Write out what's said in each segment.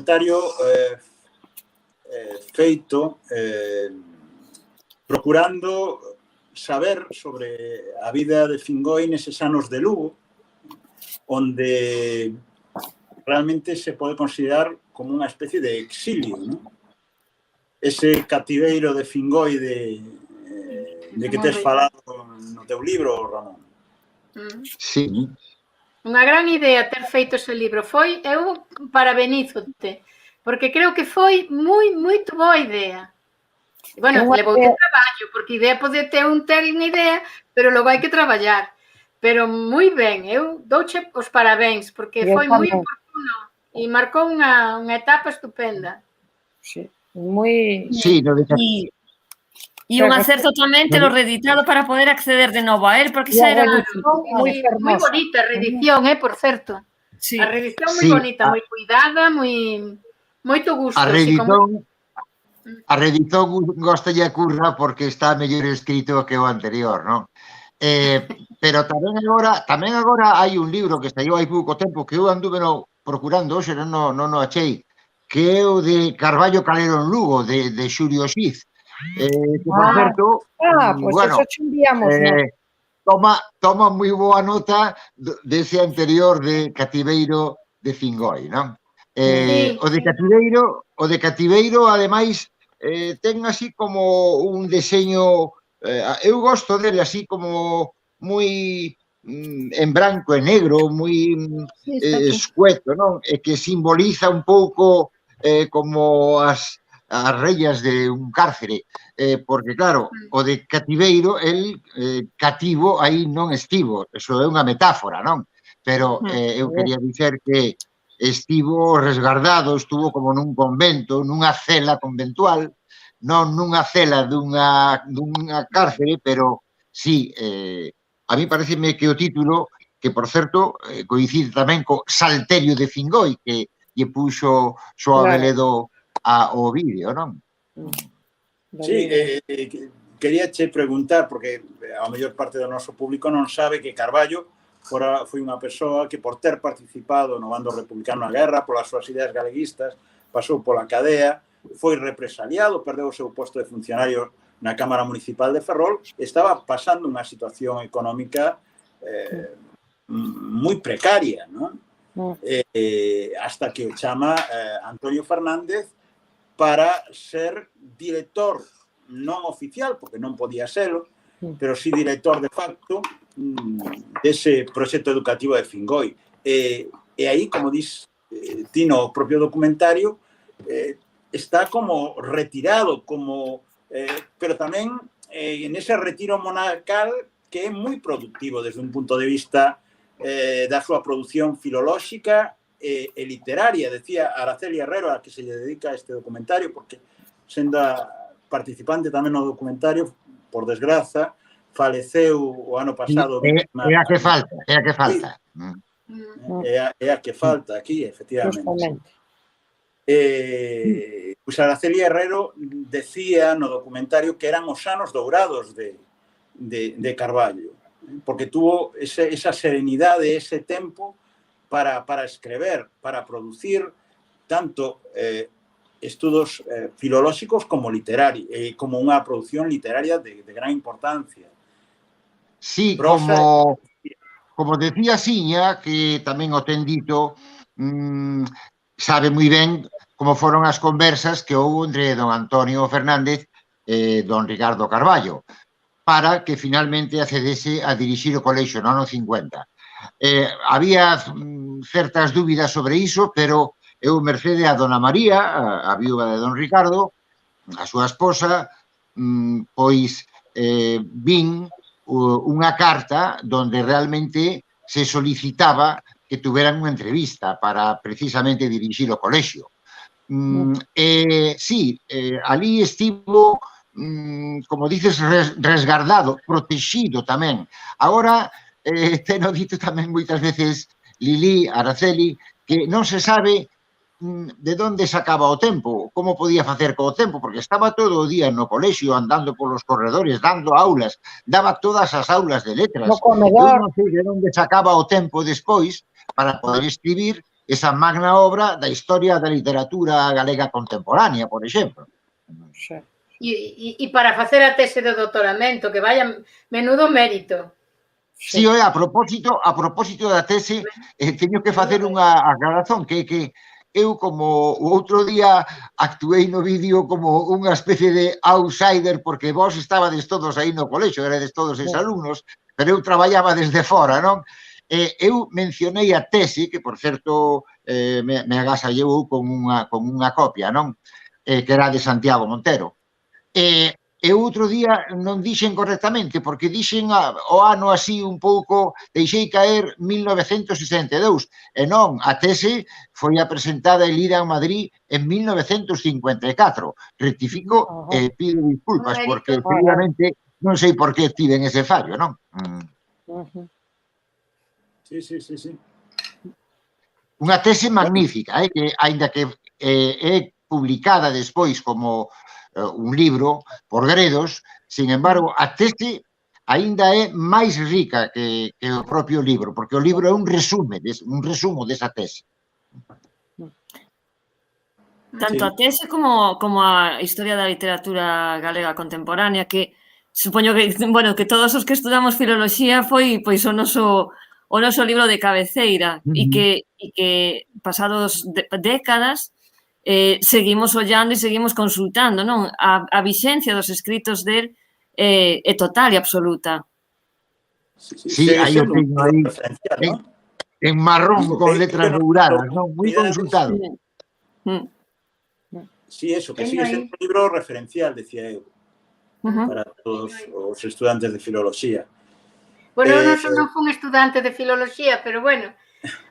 documentario feito procurando saber sobre a vida de Fingoi neses anos de Lugo, onde realmente se pode considerar como unha especie de exilio, ¿no? Ese cativeiro de Fingoi de que tes falado no teu libro, Ramón. Sí. Unha gran idea ter feito ese libro. Eu parabenízote, porque creo que foi moito boa idea. Bueno, levoute traballo, porque idea pode ter unha idea, pero logo hai que traballar. Pero moi ben, eu douche os parabéns, porque foi moi oportuno e marcou unha etapa estupenda. Sí, moi... Sí, E un acerto tamén ter o reeditado para poder acceder de novo a él, porque xa era moi bonita a reedición, por certo. A reedición moi bonita, moi cuidada, moito gusto. A reedición gostalle a curra porque está mellor escrito que o anterior, non? Pero tamén agora hai un libro que saiu hai pouco tempo que eu anduve procurando, hoxe non o achei, que é o de Carballo Calero en Lugo, de Xulio Xiz. Que, por certo, bueno, eso enviamos, toma moi boa nota dese anterior de Cativeiro de Fingoi, non? O de Cativeiro, ademais, ten así como un deseño, eu gosto dele así como moi en branco e negro, moi escueto, non? E que simboliza un pouco como as rellas de un cárcere, porque claro, o de Cativeiro, el cativo aí non estivo, eso é unha metáfora, non? Pero eu quería dizer que estivo resguardado, estuvo como nun convento, nunha cela conventual, non nunha cela dunha cárcere, pero sí, a mí pareceme que o título, que por certo coincide tamén co Salterio de Fingoi, que lle puxo Xoa Veledo ao vídeo, non? Sí, quería che preguntar, porque a maior parte do noso público non sabe que Carballo foi unha persoa que, por ter participado no bando republicano na guerra, polas súas ideas galeguistas, pasou pola cadea, foi represaliado, perdeu o seu posto de funcionario na Cámara Municipal de Ferrol, estaba pasando unha situación económica moi precaria, non? Hasta que o chama Antonio Fernández para ser director non oficial, porque non podía serlo, pero sí director de facto dese proxecto educativo de Fingoi. E aí, como dis ti no propio documentario, está como retirado, pero tamén en ese retiro monacal que é moi productivo desde un punto de vista da súa produción filolóxica e literaria. Decía Araceli Herrero, a que se lle dedica a este documentario, porque sendo participante tamén no documentario, por desgraza, faleceu o ano pasado. É a que falta. É a que falta aquí, efectivamente. Pois Araceli Herrero decía no documentario que eran os anos dourados de Carballo, porque tuvo esa serenidade, ese tempo para escrever, para producir tanto estudos filolóxicos como literarios, como unha produción literaria de gran importancia. Sí, como decía Siña, que tamén o ten dito, sabe moi ben como foron as conversas que houve entre don Antonio Fernández e don Ricardo Carballo, para que finalmente accedese a dirixir o colexio no ano 50. Había certas dúbidas sobre iso, pero eu mercede a dona María, a viúva de don Ricardo, a súa esposa, pois vin unha carta donde realmente se solicitaba que tuveran unha entrevista para precisamente dirixir o colexio. Sí, ali estivo, como dices, resguardado, protegido tamén. Agora, teno dito tamén moitas veces Lili, Araceli, que non se sabe de onde sacaba o tempo, como podía facer co tempo, porque estaba todo o día no colexio, andando polos corredores, dando aulas, daba todas as aulas de letras. No comedor. Eu non sei de onde sacaba o tempo despois para poder escribir esa magna obra da historia da literatura galega contemporánea, por exemplo. E para facer a tese de doutoramento, que vaya menudo mérito. Si, a propósito da tese, teño que facer unha aclaración, que eu, como o outro día, actuei no vídeo como unha especie de outsider, porque vos estabades todos aí no colexo, eredes todos os alumnos, pero eu traballaba desde fora, non? Eu mencionei a tese, que, por certo, me agasallou con unha copia, non? Que era de Santiago Montero. E outro día non dixen correctamente, porque dixen o ano así un pouco, deixei caer 1962, e non, a tese foi apresentada e lida en Madrid en 1954. Rectifico e pido disculpas, porque efectivamente non sei por que tiven ese fallo, non? Sí. Unha tese magnífica, que aínda que é publicada despois como un libro por Gredos, sin embargo, a tese aínda é máis rica que o propio libro, porque o libro é un resumo desa tese. Tanto a tese como a historia da literatura galega contemporánea, que supoño que, bueno, que todos os que estudamos filoloxía foi pois o noso libro de cabeceira, e que pasados décadas seguimos ollando e seguimos consultando, non? A vixencia dos escritos del é total e absoluta. Sí, aí o teño aí en marrón con letras douradas, non? Moi consultado. Sí, eso, que sigue sendo un libro referencial, decía eu, para todos os estudantes de filoloxía. Bueno, eu non fui un estudante de filoloxía, pero bueno,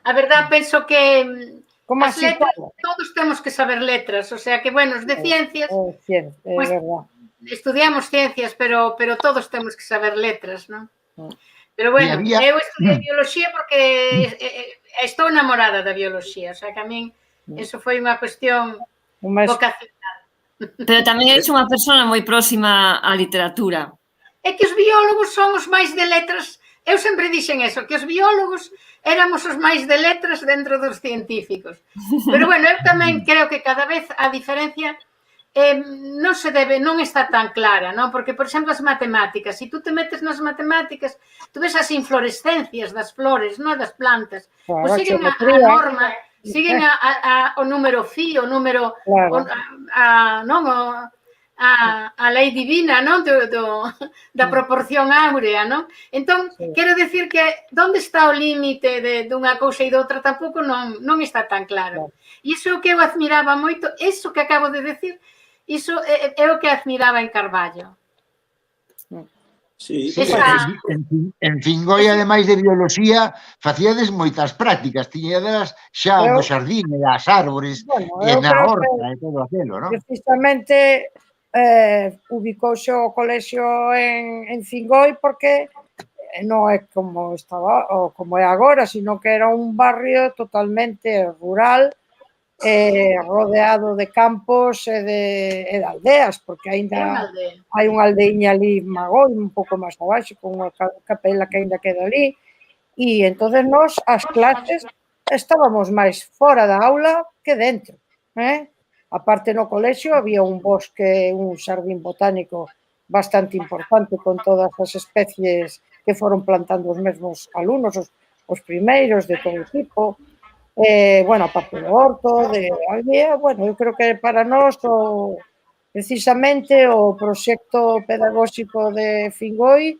a verdade penso que as letras, todos temos que saber letras, o sea que, bueno, os de ciencias, pues, estudiamos ciencias, pero todos temos que saber letras, non? Pero bueno, eu estudiei bioloxía porque estou enamorada da bioloxía, o sea que a min eso foi unha cuestión vocacional. Pero tamén eres unha persona moi próxima á literatura. É que os biólogos son os máis de letras. Eu sempre dixen eso, que os biólogos éramos os máis de letras dentro dos científicos. Pero, bueno, eu tamén creo que cada vez a diferencia non está tan clara, non? Porque, por exemplo, as matemáticas, se tú te metes nas matemáticas, tú ves as inflorescencias das flores, non das plantas, pois siguen a norma, siguen o número phi, o número, non, a lei divina, non, da proporción áurea, non? Entón, quero dicir que onde está o límite dunha cousa e doutra tampouco non está tan claro. E iso é o que eu admiraba moito, iso que acabo de decir, iso é o que admiraba en Carballo. Sí, en Fingoi, ademais de bioloxía, facíades moitas prácticas, tiñedas xa no xardín, e as árbores, e na horta, e todo aquilo, non? Precisamente ubicouse o colexio en Fingoi porque non é como estaba ou como é agora, sino que era un barrio totalmente rural, rodeado de campos e de aldeas, porque aínda hai unha aldeiña ali Magoi, un pouco máis abaixo, con unha capela que aínda queda ali, e entonces nós, as clases, estábamos máis fora da aula que dentro, Aparte, no colexio había un bosque, un xardín botánico bastante importante con todas as especies que foron plantando os mesmos alumnos, os primeiros de todo tipo. Bueno, aparte do horto, de aldea, bueno, eu creo que para nós precisamente o proxecto pedagóxico de Fingoi,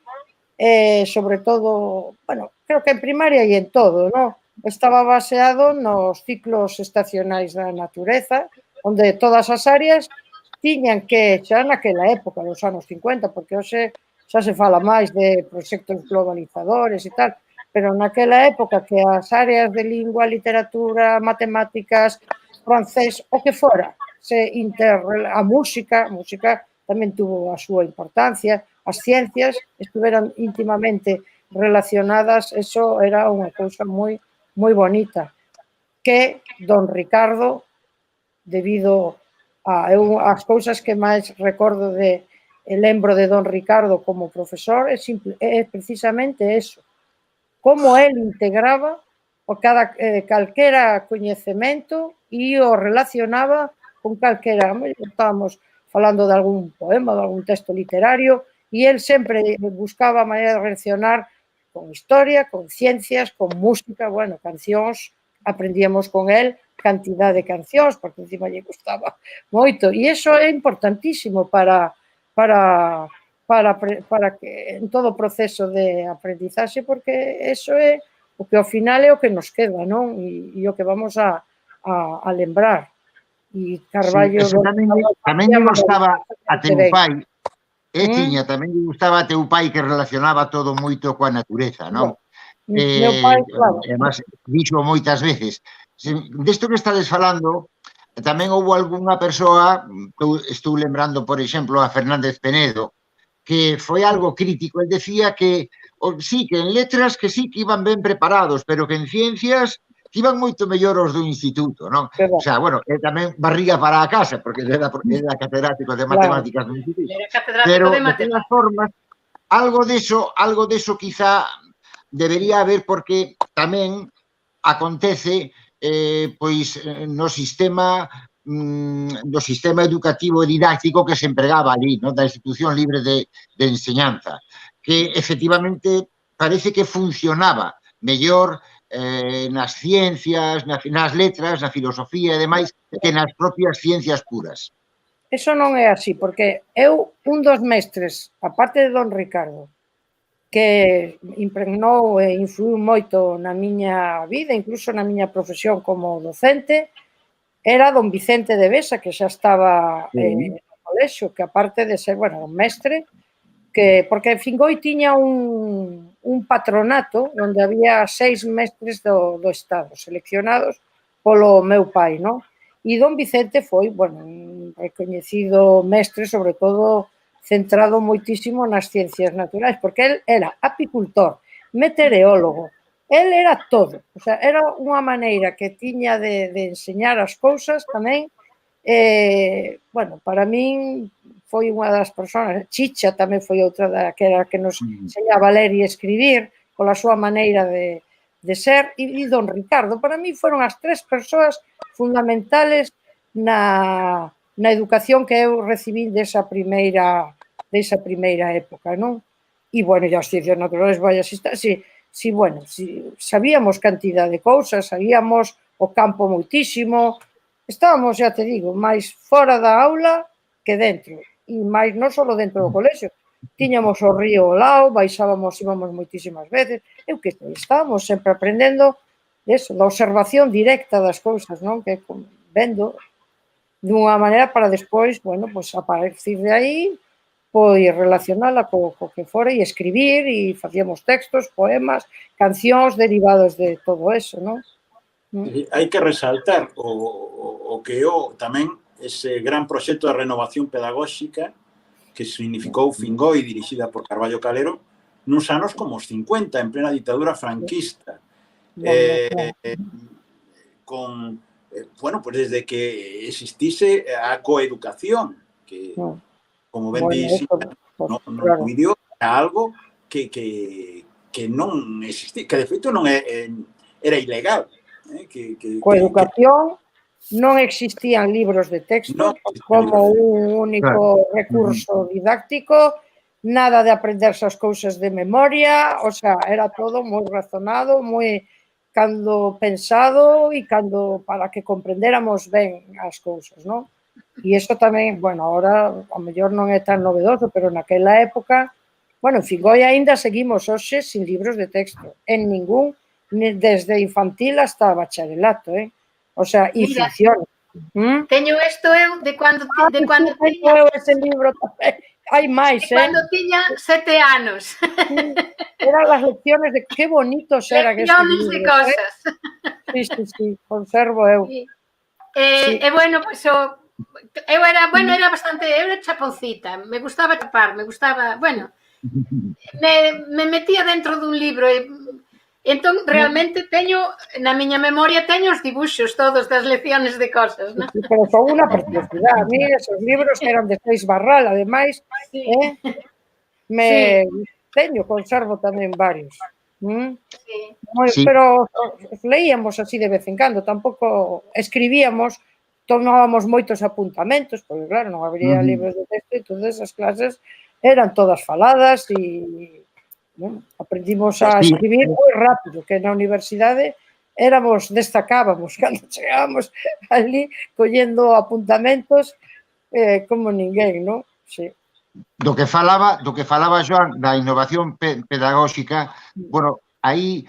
sobre todo, bueno, creo que en primaria e en todo, non? Estaba baseado nos ciclos estacionais da natureza, onde todas as áreas tiñan que, xa naquela época, nos anos 50, porque hoxe xa se fala máis de proxectos globalizadores e tal, pero naquela época que as áreas de lingua, literatura, matemáticas, francés, o que fora, a música tamén tuvo a súa importancia, as ciencias estuveran íntimamente relacionadas, eso era unha cousa moi bonita, que don Ricardo, debido as cousas que máis recordo e lembro de don Ricardo como profesor é precisamente eso, como él integraba calquera coñecemento e o relacionaba con calquera. Estábamos falando de algún poema, de algún texto literario, e el sempre buscaba a maneira de relacionar con historia, con ciencias, con música, bueno, cancións, aprendíamos con el cantidad de cancións, porque encima lle gustaba moito, e iso é importantísimo para que en todo o proceso de aprendizaxe, porque iso é o que ao final é o que nos queda, non? E o que vamos a lembrar. E Carballo... Sí, tamén lle gustaba a teu pai, tamén lle gustaba a teu pai que relacionaba todo moito coa natureza, non? Meu pai, claro. Además, dixo moitas veces. Desto que estades falando, tamén houve algunha persoa, estou lembrando, por exemplo, a Fernández Penedo, que foi algo crítico. El decía que, sí, que en letras que sí que iban ben preparados, pero que en ciencias iban moito mellor os do instituto, non? O sea, bueno, tamén barriga para a casa, porque era catedrático de matemáticas do instituto. Pero, de todas formas, algo deso quizá debería haber, porque tamén acontece pois no sistema educativo e didáctico que se empregaba ali, da institución libre de enseñanza, que efectivamente parece que funcionaba mellor nas ciencias, nas letras, na filosofía e demais, que nas propias ciencias puras. Eso non é así, porque eu, un dos mestres, aparte de don Ricardo, que impregnou e influiu moito na miña vida, incluso na miña profesión como docente, era don Vicente de Besa, que xa estaba no colexio, que aparte de ser, bueno, un mestre, porque Fingoi tiña un patronato onde había 6 mestres do Estado, seleccionados polo meu pai, non? E don Vicente foi, bueno, un recoñecido mestre, sobre todo centrado moitísimo nas ciencias naturais, porque el era apicultor, meteorólogo, el era todo. O sea, era unha maneira que tiña de enseñar as cousas tamén. Bueno, para min foi unha das persoas, Chicha tamén foi outra que era que nos enseñaba a ler e escribir pola súa maneira de ser, e don Ricardo. Para mí foron as 3 persoas fundamentales na educación que eu recibí desa primeira época, non? E, bueno, e as ciencias naturales, vaya, bueno, sabíamos cantidad de cousas, sabíamos o campo moitísimo, estábamos, xa te digo, máis fora da aula que dentro, e máis non só dentro do colexio, tiñamos o río ao lado, baixábamos, íbamos moitísimas veces, estábamos sempre aprendendo eso, da observación directa das cousas, non? Que vendo dunha maneira para despois, bueno, pois a partir de aí, pois relacionala co que fora e escribir, e facíamos textos, poemas, cancións derivados de todo eso, non? Hai que resaltar o que tamén ese gran proxecto de renovación pedagóxica que significou Fingoi, dirixida por Carballo Calero, nuns anos como os 50, en plena ditadura franquista. Bueno, pues desde que existise a coeducación, que, como ben dixía, no vídeo, era algo que non existía, que de feito non era ilegal. Coeducación, non existían libros de texto como un único recurso didáctico, nada de aprenderse as cousas de memoria, o sea, era todo moi razonado, moi cando pensado e para que comprendéramos ben as cousas, non? E iso tamén, bueno, ahora a mellor non é tan novedoso, pero naquela época, bueno, en Fingoi aínda seguimos hoxe sin libros de texto, en ningún, desde infantil hasta bacharelato, o sea, e ficción. Teño isto eu de cando tiña... Eu ese libro tamén. Hai máis, Cando tiña 7 anos. Eran as lecciones de que bonitos eran esos libros. Lecciones de cosas. Sí, conservo eu. E bueno, pois eu era bastante, eu era chaponcita, me gustaba chapar, bueno, me metía dentro dun libro e entón, realmente teño, na miña memoria, teño os dibuxos todos das lecciones de cosas, non? Pero son unha preciosidade. A mí, esos libros eran de Seix Barral, ademais, conservo tamén varios. Sí. Pero leíamos así de vez en cando, tampouco escribíamos, tomábamos moitos apuntamentos, porque claro, non habría libros de texto, e todas as clases eran todas faladas e aprendimos a escribir moi rápido, que na universidade destacábamos cando chegábamos ali collendo apuntamentos como ninguén, non? Sí. Do que falaba Joan da innovación pedagóxica, bueno, aí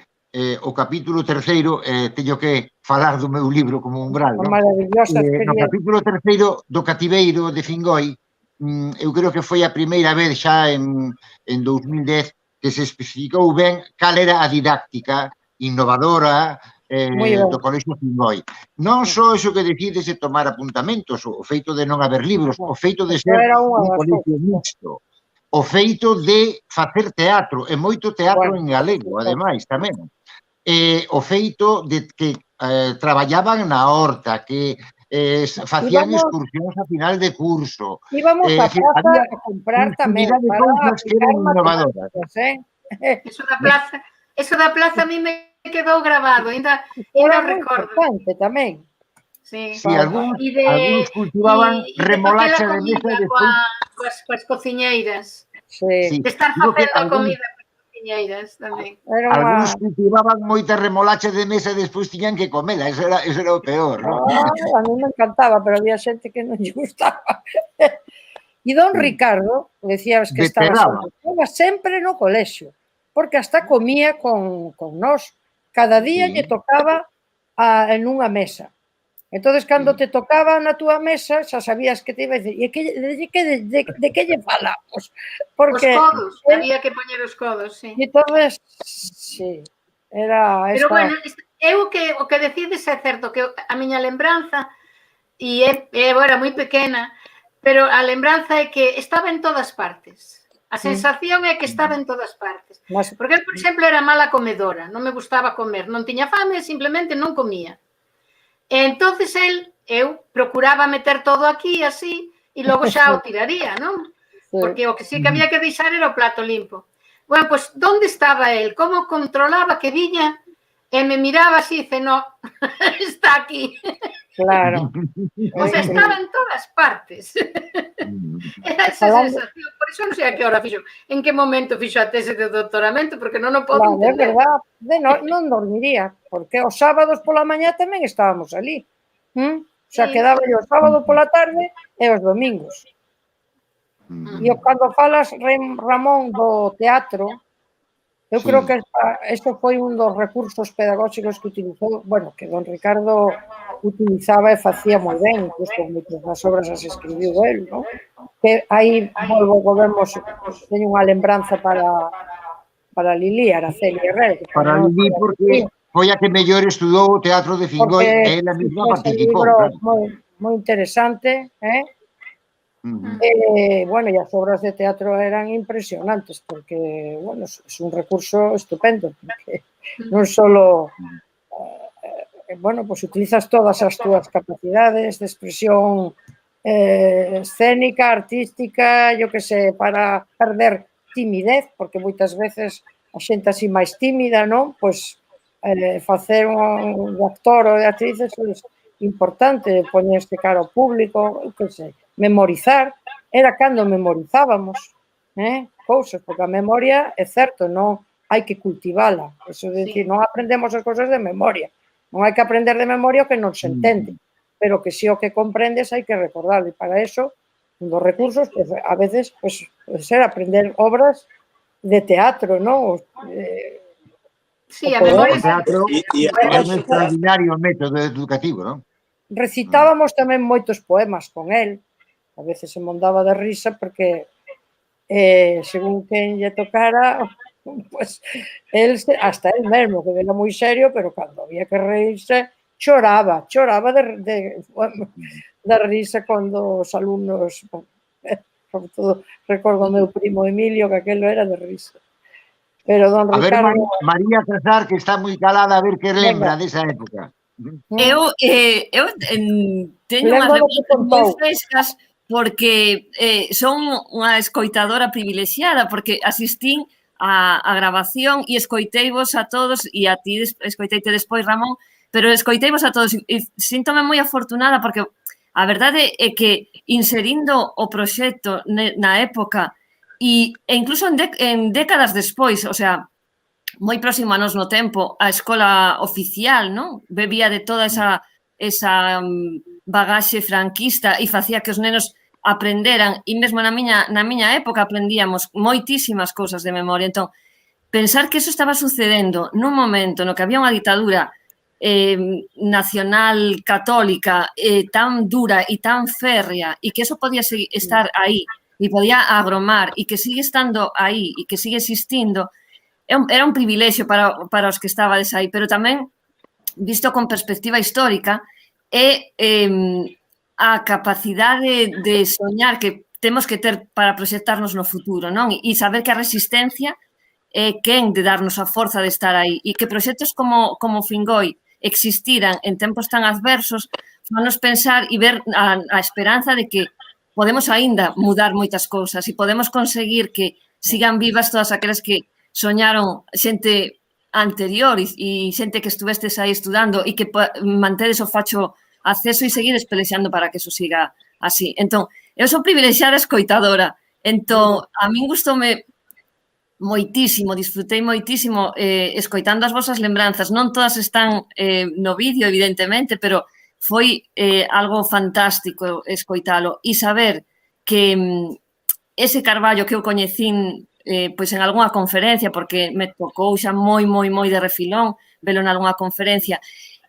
o capítulo terceiro, teño que falar do meu libro como umbral, non? No capítulo terceiro do Cativeiro de Fingoi, eu creo que foi a primeira vez xa en 2010 que se especificou ben cal era a didáctica innovadora do Colexio Fingoi. Non só iso que decides de tomar apuntamentos, o feito de non haber libros, o feito de ser un colexio mixto, o feito de facer teatro, e moito teatro en galego, ademais, tamén. O feito de que traballaban na horta, que facían excursións a final de curso. Íbamos a plaza a comprar tamén para aplicar innovadoras. Eso da plaza a mí me quedou grabado, ainda recordo. Importante tamén. Sí, algúns cultivaban remolacha de mesa despois coas cociñeiras. Sí. De estar facendo comida coas cociñeiras tamén. Algúns cultivaban moita remolacha de mesa e despois tiñan que comela, eso era o peor, non? A mí me encantaba, pero había xente que non lle gustaba. E don Ricardo, decías que estaba sempre no colexio, porque hasta comía con nós. Cada día lle tocaba en unha mesa. Entonces, cando te tocaba na túa mesa, xa sabías que te iba a dicir, de que lle falamos? Porque os codos, había que poñer os codos, sí. Entonces, sí, era... Pero bueno, o que decides é certo, que a miña lembranza, e era moi pequena, pero a lembranza é que estaba en todas partes. A sensación é que estaba en todas partes. Porque, por exemplo, era mala comedora, non me gustaba comer, non tiña fame, simplemente non comía. E entonces eu procuraba meter todo aquí, así, e logo xa o tiraría, non? Porque o que sí que había que deixar era o plato limpo. Bueno, pois, onde estaba el? Como controlaba que viña? E me miraba así e dice, no, está aquí. Claro. O sea, estaba en todas partes. Era esa sensación. Por iso non sei a que hora fixo. En que momento fixo a tese de doutoramento, porque non o podo entender. É verdad, non dormiría, porque os sábados pola mañá tamén estábamos ali. O sea, quedaba yo o sábado pola tarde e os domingos. E cando falas, Ramón, do teatro, eu creo que isto foi un dos recursos pedagóxicos que utilizou, bueno, que don Ricardo utilizaba e facía moi ben, incluso moitas das obras as escribiu el, non? Que aí volvemos, teño unha lembranza para Lili, Araceli Herrera. Para Lili, porque foi a que mellor estudou o teatro de Fingoi e ela mesma participou. Moi interesante, bueno, e as obras de teatro eran impresionantes porque, bueno, é un recurso estupendo porque non só bueno, pues utilizas todas as túas capacidades de expresión escénica, artística, yo que sé, para perder timidez, porque moitas veces a xente así máis tímida, non? Pois facer un actor ou de actriz é importante, poñerse cara ao público, eu que sei, memorizar, era cando memorizábamos cousas, porque a memoria é certo, non hai que cultivala, eso de decir, non aprendemos as cousas de memoria, non hai que aprender de memoria o que non se entende, pero que si o que comprendes hai que recordarlo, e para eso, un dos recursos, pues, a veces, pues, puede ser aprender obras de teatro, non? Sí, a memoria... É un extraordinario método educativo, non? Recitábamos tamén moitos poemas con el, a veces se mondaba de risa porque según quen lle tocara, pues, hasta el mesmo, que era moi serio, pero cando había que reírse, choraba de risa cando os alumnos, sobre todo, recordo o meu primo Emilio, que aquelo era de risa. Pero don Ricardo... A ver, María César, que está moi calada, a ver que lembra desa época. Eu teño unhas lembranzas moi frescas porque son unha escoitadora privilexiada, porque asistín a grabación e escoiteivos a todos, e a ti escoiteite despois, Ramón, pero escoiteivos a todos e síntome moi afortunada porque a verdade é que inserindo o proxecto na época e incluso en décadas despois, o sea, moi próximo a nos no tempo, a escola oficial, non? Bebía de toda esa bagaxe franquista e facía que os nenos aprenderan, e mesmo na miña época aprendíamos moitísimas cousas de memoria. Entón, pensar que eso estaba sucedendo nun momento no que había unha ditadura nacional católica tan dura e tan férrea e que eso podía estar aí e podía agromar e que sigue estando aí e que sigue existindo, era un privilexio para os que estabades aí, pero tamén, visto con perspectiva histórica, é a capacidade de soñar que temos que ter para proxectarnos no futuro, non? E saber que a resistencia é quen de darnos a forza de estar aí e que proxectos como Fingoi existiran en tempos tan adversos fanos pensar e ver a esperanza de que podemos aínda mudar moitas cousas e podemos conseguir que sigan vivas todas aquelas que soñaron xente anterior e xente que estuvestes aí estudando e que mantedes o facho acceso e seguides pelexando para que eso siga así. Entón, eu sou privilexiada escoitadora. Entón, a min gustoume moitísimo, disfrutei moitísimo escoitando as vosas lembranzas. Non todas están no vídeo, evidentemente, pero foi algo fantástico escoitalo e saber que ese Carballo que eu coñecín pois en algunha conferencia, porque me tocou xa moi de refilón velo en algunha conferencia,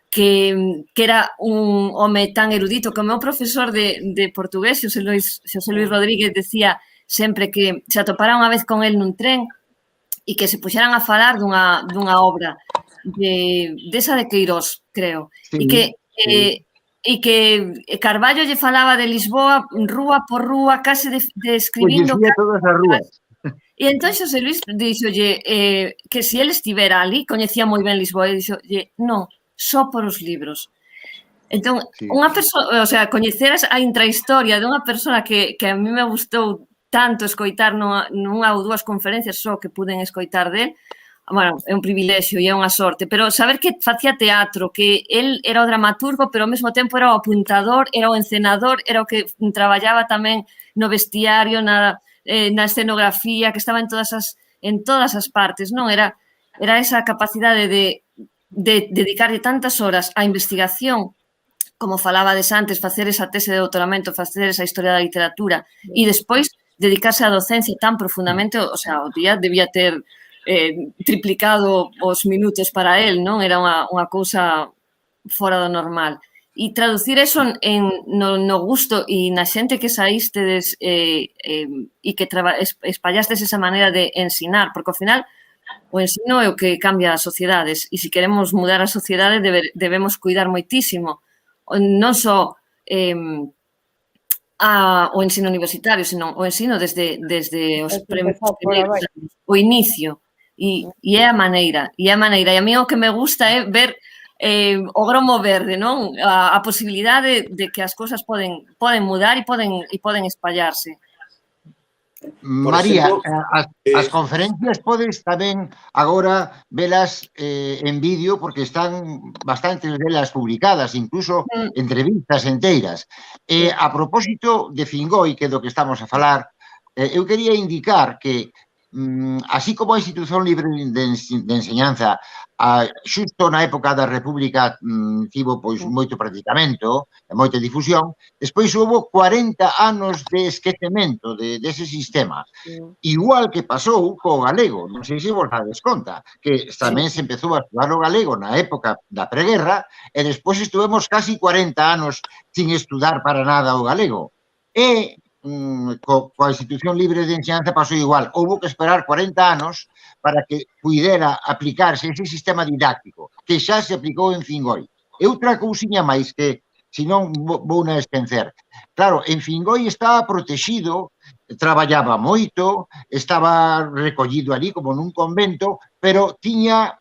que era un home tan erudito que o meu profesor de portugués, Xosé Luis Rodríguez, decía sempre que se atopara unha vez con el nun tren e que se puxeran a falar dunha obra desa de Queirós, creo, e que Carballo lle falaba de Lisboa rúa por rúa, case describindo... Coñecía todas as rúas. E entón Xosé Luis dixolle que se ele estivera ali, coñecía moi ben Lisboa, e dixolle, non, só por os libros. Entón, unha persoa, o sea, coñecer a intrahistoria de unha persona que a mí me gustou tanto escoitar nunha ou dúas conferencias só que puden escoitar del, bueno, é un privilexio e é unha sorte, pero saber que facía teatro, que el era o dramaturgo, pero ao mesmo tempo era o apuntador, era o encenador, era o que traballaba tamén no vestiario, na escenografía, que estaba en todas as partes, non? Era esa capacidade de dedicarlle tantas horas á investigación, como falabades antes, facer esa tese de doutoramento, facer esa historia da literatura e despois dedicarse á docencia tan profundamente, o sea, o día debía ter triplicado os minutos para él, non? Era unha cousa fora do normal. E traducir eso no gusto e na xente que saístedes e que espallastes esa maneira de ensinar, porque ao final o ensino é o que cambia as sociedades e se queremos mudar a sociedade debemos cuidar moitísimo non só o ensino universitario, senón o ensino desde os primeiros anos, o inicio e é a maneira e a mí o que me gusta é ver o gromo verde, non? A posibilidade de que as cousas poden mudar e poden espallarse. María, as conferencias podes tamén agora velas en vídeo porque están bastantes delas publicadas, incluso entrevistas enteiras. A propósito de Fingoi, que é do que estamos a falar, eu quería indicar que así como a Institución Libre de Enseñanza xusto na época da República tivo pois moito practicamento e moita difusión, despois houve 40 anos de esquecemento dese sistema. Igual que pasou co galego, non sei se vos dades conta, que tamén se empezou a estudar o galego na época da preguerra e despois estuvemos casi 40 anos sin estudar para nada o galego. E coa Institución Libre de Enseñanza pasou igual. Houve que esperar 40 anos para que pudera aplicarse ese sistema didáctico que xa se aplicou en Fingoi. E outra cousiña máis que, senón, vou na esquecer. Claro, en Fingoi estaba protegido, traballaba moito, estaba recollido ali como nun convento, pero tiña,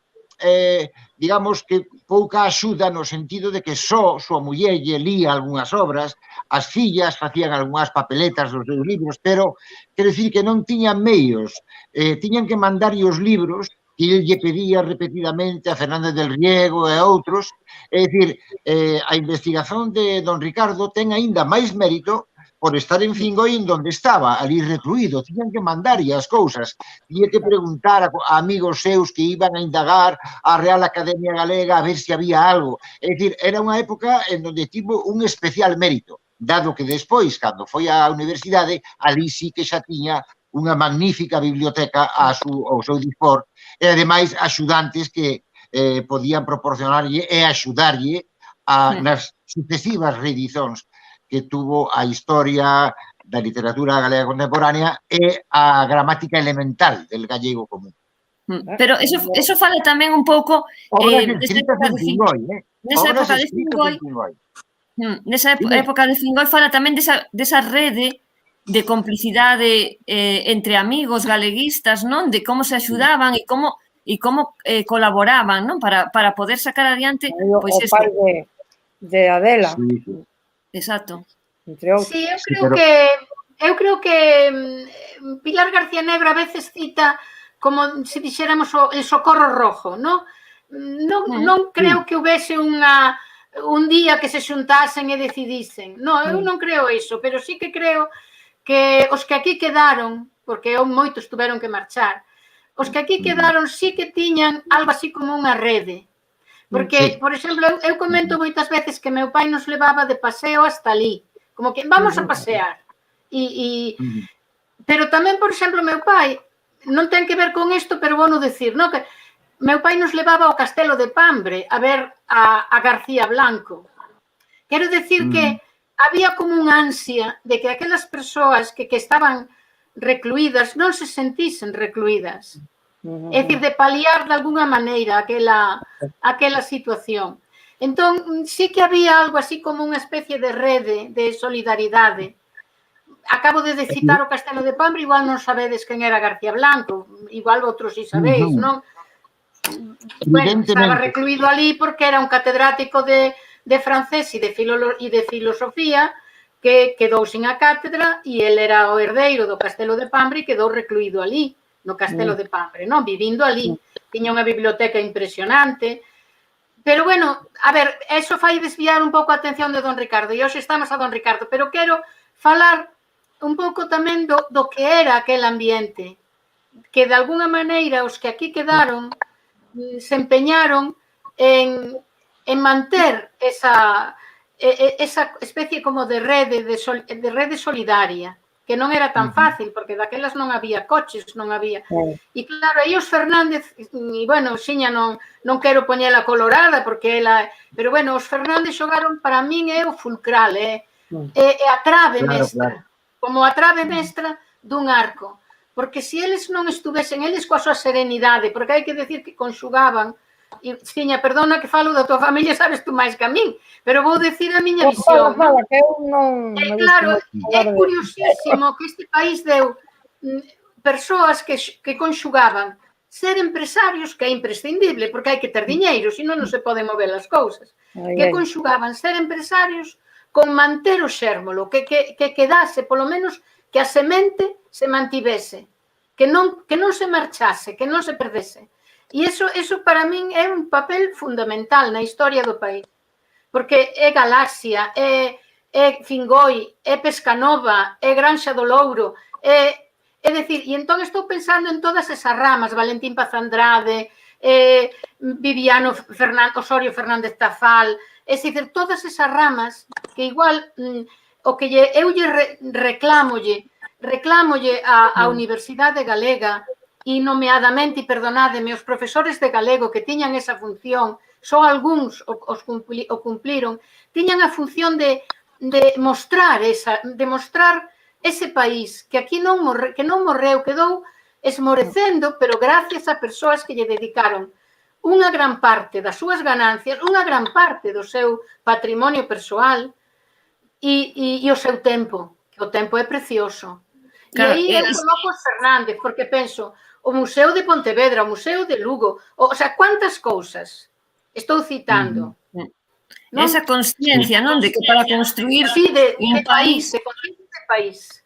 digamos que pouca axuda no sentido de que só súa muller lle lía algunhas obras, as fillas facían algunhas papeletas dos seus libros, pero quero dicir que non tiñan meios, tiñan que mandarlle os libros que ele lle pedía repetidamente a Fernández del Riego e a outros. É dicir, a investigación de don Ricardo ten aínda máis mérito por estar en Fingoi en donde estaba, ali recluído. Tiñan que mandarlle as cousas, tiña que preguntar a amigos seus que iban a indagar a Real Academia Galega a ver se había algo. É dicir, era unha época en donde tivo un especial mérito, dado que despois, cando foi á universidade, ali sí que xa tiña unha magnífica biblioteca ao seu dispor, e ademais axudantes que podían proporcionarlle e axudarlle nas sucesivas reedicións que tuvo a historia da literatura galega contemporánea e a gramática elemental del gallego común. Pero eso fala tamén un pouco obras escritas en Fingoi, nesa época de Fingoi. Nesa época de Fingoi fala tamén desa rede de complicidade entre amigos galeguistas, non? De como se axudaban e como colaboraban, non? Para poder sacar adiante o pai de Adela. Exacto. Sí, eu creo que Pilar García Negro a veces cita como se dixéramos el socorro rojo, non? Non creo que houvese un día que se xuntasen e decidisen. Non, eu non creo iso, pero sí que creo que os que aquí quedaron, porque moitos tuveron que marchar, os que aquí quedaron sí que tiñan algo así como unha rede. Porque, por exemplo, eu comento moitas veces que meu pai nos levaba de paseo hasta ali, como que vamos a pasear. Pero tamén, por exemplo, meu pai, non ten que ver con isto, pero vou non decir, non? Que meu pai nos levaba ao Castelo de Pambre a ver a García Blanco. Quero decir que había como unha ansia de que aquelas persoas que estaban recluídas non se sentisen recluídas. É dicir, de paliar de alguna maneira aquela situación. Entón, sí que había algo así como unha especie de rede de solidaridade. Acabo de citar o Castelo de Pambre, igual non sabedes quen era García Blanco, igual outros si sabeis, non? Bueno, estaba recluído ali porque era un catedrático de francés e de filosofía que quedou sin a cátedra e ele era o herdeiro do Castelo de Pambre e quedou recluído ali, no Castelo de Pambre, non? Vivindo ali. Tiña unha biblioteca impresionante. Pero, bueno, a ver, eso fai desviar un pouco a atención de don Ricardo, e hoxe estamos a don Ricardo, pero quero falar un pouco tamén do que era aquel ambiente, que de alguna maneira os que aquí quedaron se empeñaron en manter esa especie como de rede solidaria, que non era tan fácil, porque daquelas non había coches, non había... E claro, aí os Fernández, e bueno, Xiña non quero poñela colorada, porque ela... Pero bueno, os Fernández xogaron, para min, é o fulcral, é a trave mestra, como a trave mestra dun arco. Porque se eles non estuvesen, eles coa súa serenidade, porque hai que decir que conxugaban, e, Xiña, perdona que falo da tua familia, sabes tú máis que a min, pero vou decir a miña visión. Claro, é curiosísimo que este país deu persoas que conxugaban ser empresarios, que é imprescindible, porque hai que ter diñeiro, senón non se poden mover as cousas, que conxugaban ser empresarios con manter o xérmolo, que quedase, polo menos, que a semente se mantivese, que non se marchase, que non se perdese. E iso para min é un papel fundamental na historia do país, porque é Galaxia, é Fingoi, é Pescanova, é Granxa do Louro, é dicir, e entón estou pensando en todas esas ramas, Valentín Paz Andrade, Viviano Osorio Fernández Tafal, é dicir, todas esas ramas que igual o que eu lle reclámolle á Universidade Galega, e nomeadamente, e perdonádeme, os profesores de galego que tiñan esa función, só algúns o cumpliron, tiñan a función de mostrar ese país que aquí non morreu, quedou esmorecendo, pero gracias a persoas que lle dedicaron unha gran parte das súas ganancias, unha gran parte do seu patrimonio persoal e o seu tempo, que o tempo é precioso. E aí eu coloco os Fernández, porque penso, o Museo de Pontevedra, o Museo de Lugo, o sea, cuántas cousas. Estou citando. Esa consciencia, non? De que para construir un país de conciencia de país.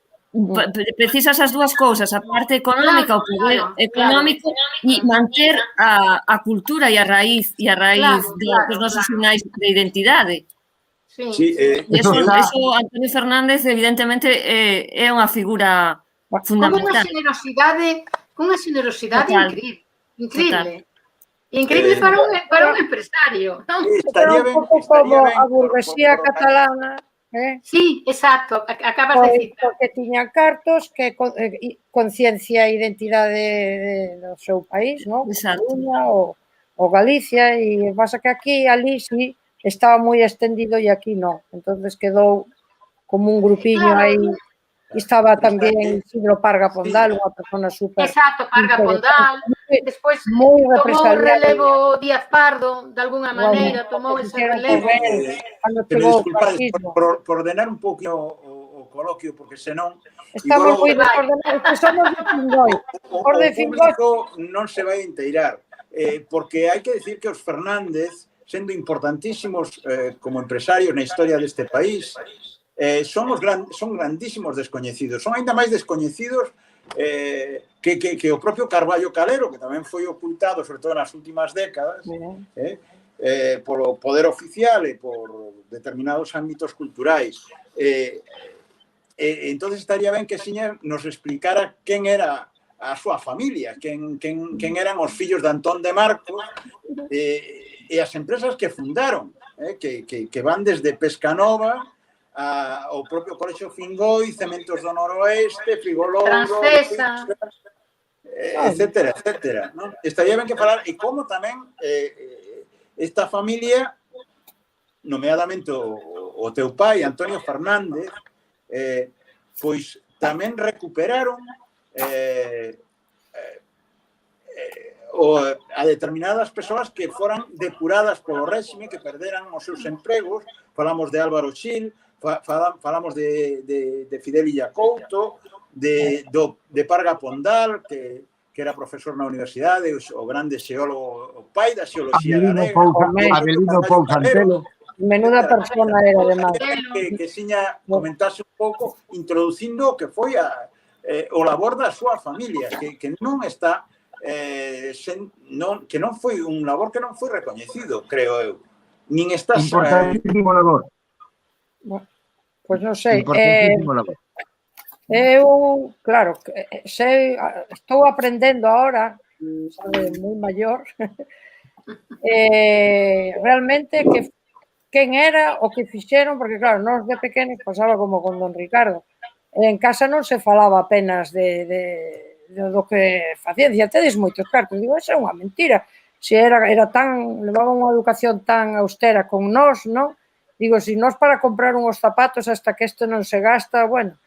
precisas as dúas cousas, a parte económica, o poder económico, e manter a cultura e a raíz dos nosos sinais de identidade. Sí, Eso Antonio Fernández, evidentemente, é unha figura fundamental. Cunha generosidade increíble. Increíble para un empresario. Estaría ben, un pouco como a burguesía catalana. Sí, exacto, acabas de citar. Porque tiñan cartos que conciencia e identidade do seu país, non? Cataluña ou Galicia, e pasa que aquí, ali, sí, estaba moi extendido e aquí non. Entonces quedou como un grupiño aí. Estaba tamén Isidro Parga Pondal, unha persona super... Exacto, Parga Pondal. Despois tomou o relevo Díaz Pardo, de alguna maneira, tomou ese relevo. Que me disculpades por ordenar un pouco o coloquio, porque senón... Estamos moi desordenados, que somos de Fingoi. O público non se vai inteirar, porque hai que decir que os Fernández, sendo importantísimos como empresarios na historia deste país, son grandísimos descoñecidos. Son aínda máis descoñecidos que o propio Carballo Calero, que tamén foi ocultado, sobre todo nas últimas décadas, polo poder oficial e por determinados ámbitos culturais. Entonces estaría ben que Xiña nos explicara quen era a súa familia, quen eran os fillos de Antón de Marcos e as empresas que fundaron, que van desde Pescanova ao propio Colexio Fingoi, Cementos do Noroeste, Frigolouro, Transcesa, etcétera, etcétera, ¿no? Estaría ben que falar, e como tamén esta familia, nomeadamente o teu pai, Antonio Fernández, pois tamén recuperaron a determinadas persoas que foran depuradas polo réxime, que perderan os seus empregos. Falamos de Álvaro Xil, falamos de Fidel Illacouto, de Parga Pondal, que era profesor na universidade, o grande xeólogo, o pai da xeoloxía galega, Abelino Pousantelo. Menuda persona era, además. Que Xiña comentase un pouco, introducindo o que foi o labor da súa familia, que non está, que non foi un labor que non foi recoñecido, creo eu. Nin está... Importantísimo labor. Pois non sei. Importantísimo labor. Eu, claro, estou aprendendo ahora, sabe, moi maior, realmente quen era o que fixeron, porque claro, nós de pequenos pasaba como con don Ricardo, en casa non se falaba apenas do que facían, dicía, tedes moitos cartos, digo, esa é unha mentira, se era tan, levaba unha educación tan austera con nós, non? Digo, se nós para comprar uns zapatos hasta que isto non se gasta, bueno,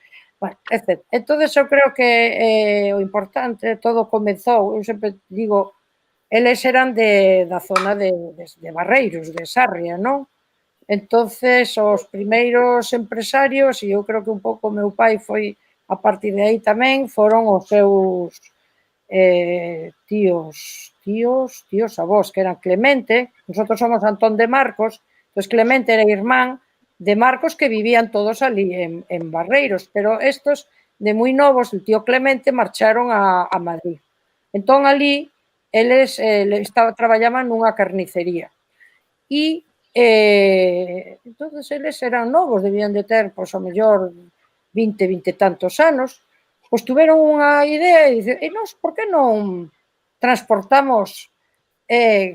etc. Entón, eu creo que o importante, todo comezou, eu sempre digo, eles eran da zona de Barreiros, de Sarria, non? Entonces, os primeiros empresarios, e eu creo que un pouco o meu pai foi a partir de aí tamén, foron os seus tíos avós, que eran Clemente, nosotros somos Antón de Marcos, entón Clemente era irmán de Marcos, que vivían todos ali en Barreiros, pero estos de moi novos, o tío Clemente, marcharon a Madrid. Entón, ali, eles traballaban nunha carnicería. E entonces eles eran novos, debían de ter, pois, ao mellor 20 e tantos anos, pois tuveron unha idea e dicen, e nós, por que non transportamos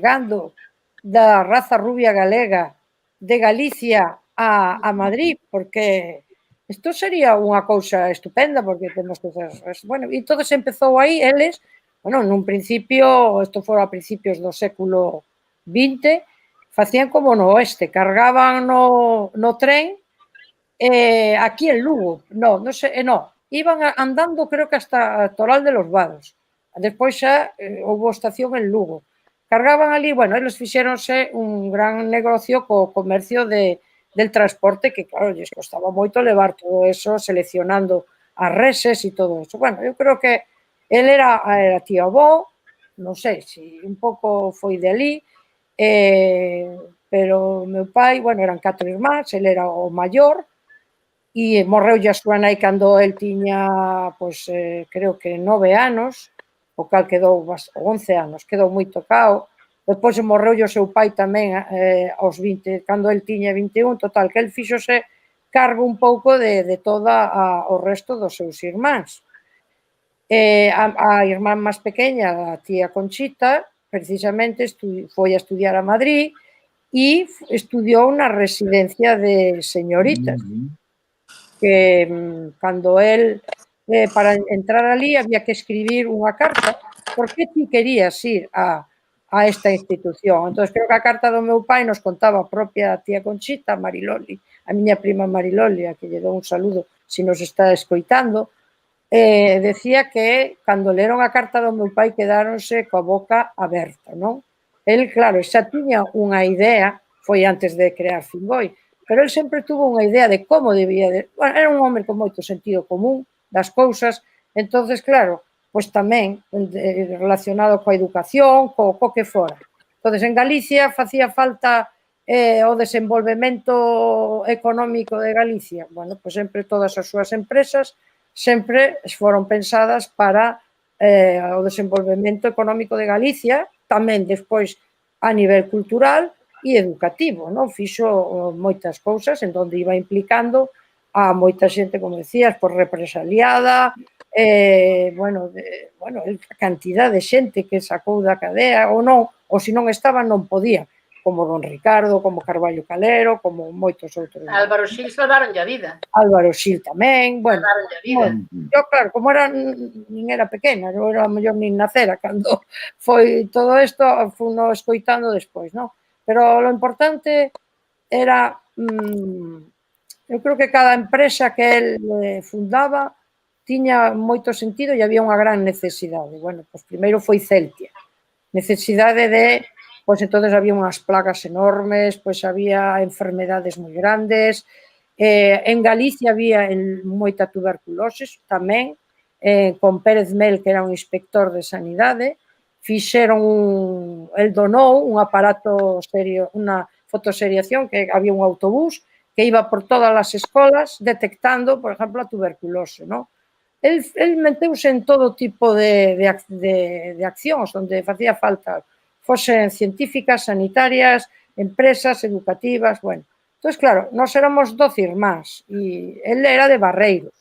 gando da raza rubia galega de Galicia a Madrid, porque isto sería unha cousa estupenda, porque temos que ser... Bueno, e todo se empezou aí, eles, bueno, nun principio, isto fora a principios do século XX, facían como no oeste, cargaban no tren aquí en Lugo, iban andando, creo que hasta Toral de los Vados, despois xa houve estación en Lugo, cargaban ali, bueno, eles fixéronse un gran negocio co comercio del transporte, que claro, lles costaba moito levar todo eso, seleccionando as reses e todo eso. Bueno, eu creo que el era tío avó, non sei se un pouco foi de ali, pero o meu pai, bueno, eran 4 irmáns, ele era o maior, e morreulle a súa nai cando el tiña, pois, creo que 9 anos, o cal quedou, 11 anos, quedou moi tocado. Depois morreulle o seu pai tamén aos 20, cando el tiña 21, total, que el fíxose cargo un pouco de toda o resto dos seus irmáns. A irmán máis pequeña, a tía Conchita, precisamente foi a estudiar a Madrid e estudiou na residencia de señoritas, que cando el, para entrar ali, había que escribir unha carta, por que ti querías ir a esta institución. Entón, creo que a carta do meu pai nos contaba a propia tía Conchita, Mariloli, a miña prima Mariloli, a que lle dou un saludo se nos está escoitando, decía que cando leron a carta do meu pai quedáronse coa boca aberta, non? El, claro, xa tiña unha idea, foi antes de crear Fingoi, pero el sempre tuvo unha idea de como debía de... Bueno, era un home con moito sentido común das cousas, entonces, claro, pois tamén relacionado coa educación, co que fora. Entonces, en Galicia facía falta o desenvolvemento económico de Galicia. Bueno, pois sempre todas as súas empresas sempre foron pensadas para o desenvolvemento económico de Galicia, tamén despois a nivel cultural e educativo, non? Fixo moitas cousas en donde iba implicando a moita xente, como decías, por represaliada, bueno, a cantidad de xente que sacou da cadea ou non, ou se non estaban non podían, como Don Ricardo, como Carballo Calero, como moitos outros. Álvaro Xil salvaronlle a vida. Álvaro Xil tamén, bueno. Salvaronlle a vida. Eu, claro, como nin era pequena, eu era mellor nin nacera cando foi todo isto, fui no escoitando despois, non? Pero lo importante era, eu creo que cada empresa que el fundaba tiña moito sentido e había unha gran necesidade. Bueno, pois primeiro foi Celtia. Necesidade de, pois entonces había unhas plagas enormes, pois había enfermedades moi grandes. En Galicia había moita tuberculose tamén, con Pérez Mel, que era un inspector de sanidade, fixeron, el donou un aparato serio, unha fotoseriación, que había un autobús que iba por todas as escolas detectando, por exemplo, a tuberculose, non? El meteuse en todo tipo de accións onde facía falta, fosen científicas, sanitarias, empresas, educativas, bueno. Entón, claro, nós éramos 12 irmáns e el era de Barreiros.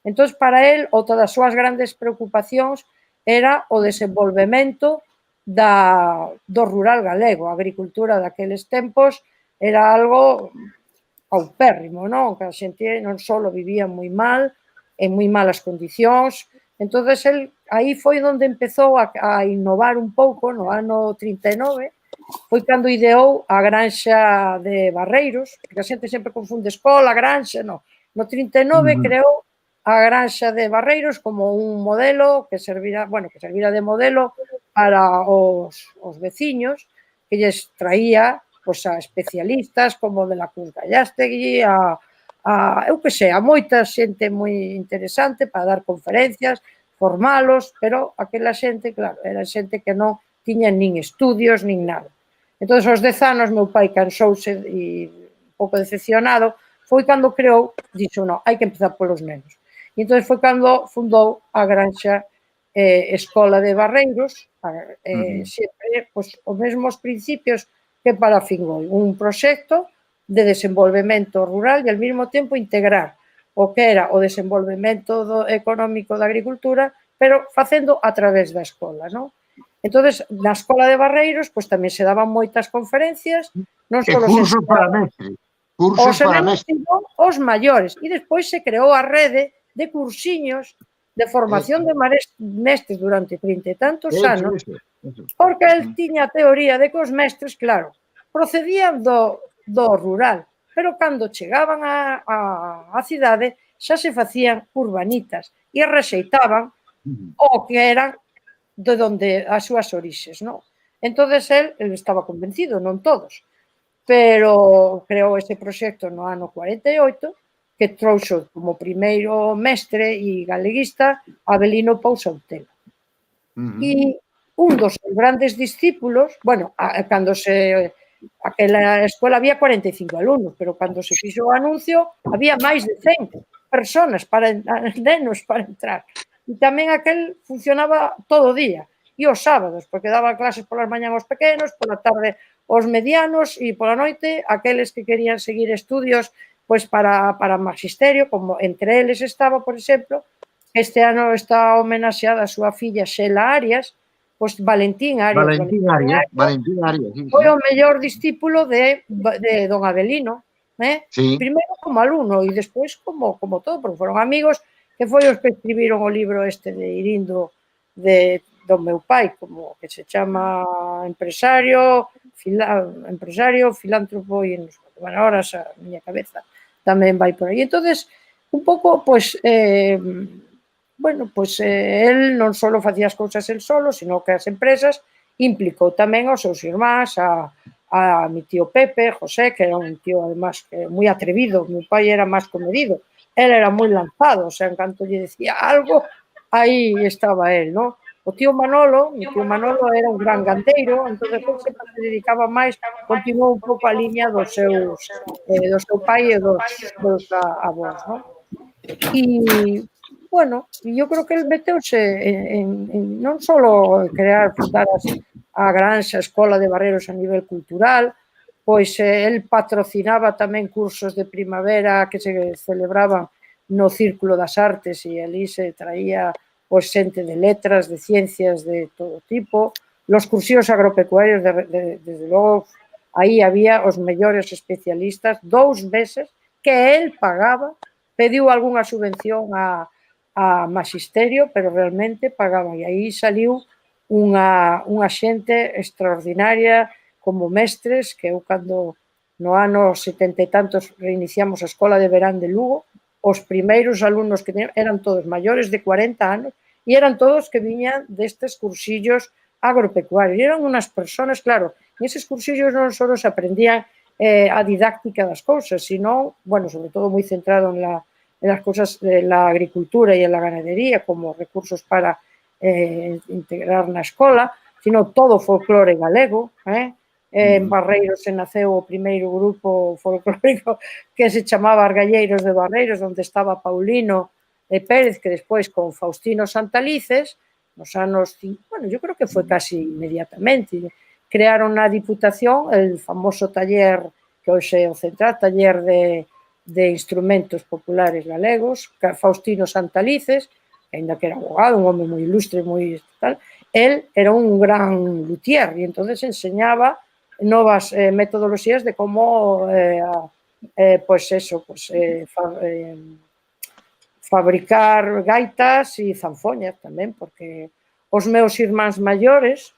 Entón, para el, outra das súas grandes preocupacións era o desenvolvemento do rural galego. A agricultura daqueles tempos era algo paupérrimo, non? Que a xente non só vivía moi mal, en moi malas condicións. Entón, aí foi onde empezou a innovar un pouco no ano 39, foi cando ideou a granxa de Barreiros, porque a xente sempre confunde escola, granxa, non. No 39 creou a granxa de Barreiros como un modelo que servira de modelo para os veciños, que lles traía pois, a especialistas como de la Cruz Gallastegui, eu que sei, a moita xente moi interesante para dar conferencias, formalos, pero aquela xente, claro, era xente que non tiña nin estudios, nin nada. Entón, aos 10 anos, meu pai cansouse e un pouco decepcionado, foi cando creou, dixo, non, hai que empezar polos nenos. E entón foi cando fundou a granxa Escola de Barreiros, sempre os mesmos principios que para Fingoi, un proxecto de desenvolvemento rural e ao mesmo tempo integrar o que era o desenvolvemento económico da agricultura, pero facendo a través da escola, non? Entón, na Escola de Barreiros, pois tamén se daban moitas conferencias, non só cursos para mestres. Cursos para mestres. Os maiores. E despois se creou a rede de cursiños de formación de mestres durante 30 e tantos anos, porque el tiña a teoría de que os mestres, claro, procedían do rural, pero cando chegaban á cidade xa se facían urbanitas e rexeitaban o que eran de onde as súas orixes, non? Entón, el estaba convencido, non todos, pero creou ese proxecto no ano 48, que trouxo como primeiro mestre e galeguista Avelino Pousa Outela. E un dos grandes discípulos, bueno, cando se... Aquela escola había 45 alumnos, pero cando se fixo o anuncio había máis de 100 personas nenos para entrar. E tamén aquel funcionaba todo o día, e os sábados, porque daba clases polas mañán aos pequenos, pola tarde aos medianos e pola noite aqueles que querían seguir estudios pois para magisterio, como entre eles estaba, por exemplo, este ano está homenaxeada a súa filla Xela Arias, pois Valentín Arias. Valentín Arias, sí, foi o mellor discípulo de don Avelino, sí. Primeiro como alumno e despois como todo, porque foron amigos, que foi os que escribiron o libro este de Irindo do meu pai, como que se chama empresario, filántropo e bueno, ahora a miña cabeza tamén vai por aí. Entonces, un pouco, pois, bueno, pois el non só facía as cousas el solo, sino que as empresas implicou tamén aos seus irmáns, a mi tío Pepe, José, que era un tío además moi atrevido, meu pai era máis comedido, él era moi lanzado, o sea, en canto lle decía algo, aí estaba él, ¿no? O tío Manolo, mi tío Manolo era un gran gandeiro, entón ele sempre se dedicaba máis, continuou un pouco a liña do seu pai e dos avós, ¿no? E, bueno, yo creo que el meteuse en non só fundar a Granxa Escola de Barreiros a nivel cultural, pois el patrocinaba tamén cursos de primavera que se celebraban no Círculo das Artes e ali se traía pois xente de letras, de ciencias de todo tipo, los cursivos agropecuarios, desde logo, aí había os mellores especialistas, 2 meses que el pagaba, pediu algunha subvención a magisterio, pero realmente pagaban. E aí saliu unha xente extraordinaria como mestres, que eu cando no ano 70 e tantos reiniciamos a Escola de Verán de Lugo, os primeiros alumnos que tenían eran todos maiores de 40 anos e eran todos que viñan destes cursillos agropecuarios. E eran unhas personas, claro, neses cursillos non só se aprendían a didáctica das cousas, sino, bueno, sobre todo moi centrado en las cosas de la agricultura y en la ganadería como recursos para integrar na escola, sino todo folclore galego. En Barreiros se naceu o primeiro grupo folclórico que se chamaba Argalleiros de Barreiros, onde estaba Paulino Pérez, que despois con Faustino Santalices, nos anos, bueno, yo creo que foi casi inmediatamente, crearon na Diputación el famoso taller que hoxe é o central, taller de instrumentos populares galegos, Faustino Santalices, ainda que era abogado, un home moi ilustre, moi tal, él era un gran luthier e entonces enseñaba novas metodoloxías de como fabricar gaitas e zanfoñas tamén, porque os meus irmáns maiores,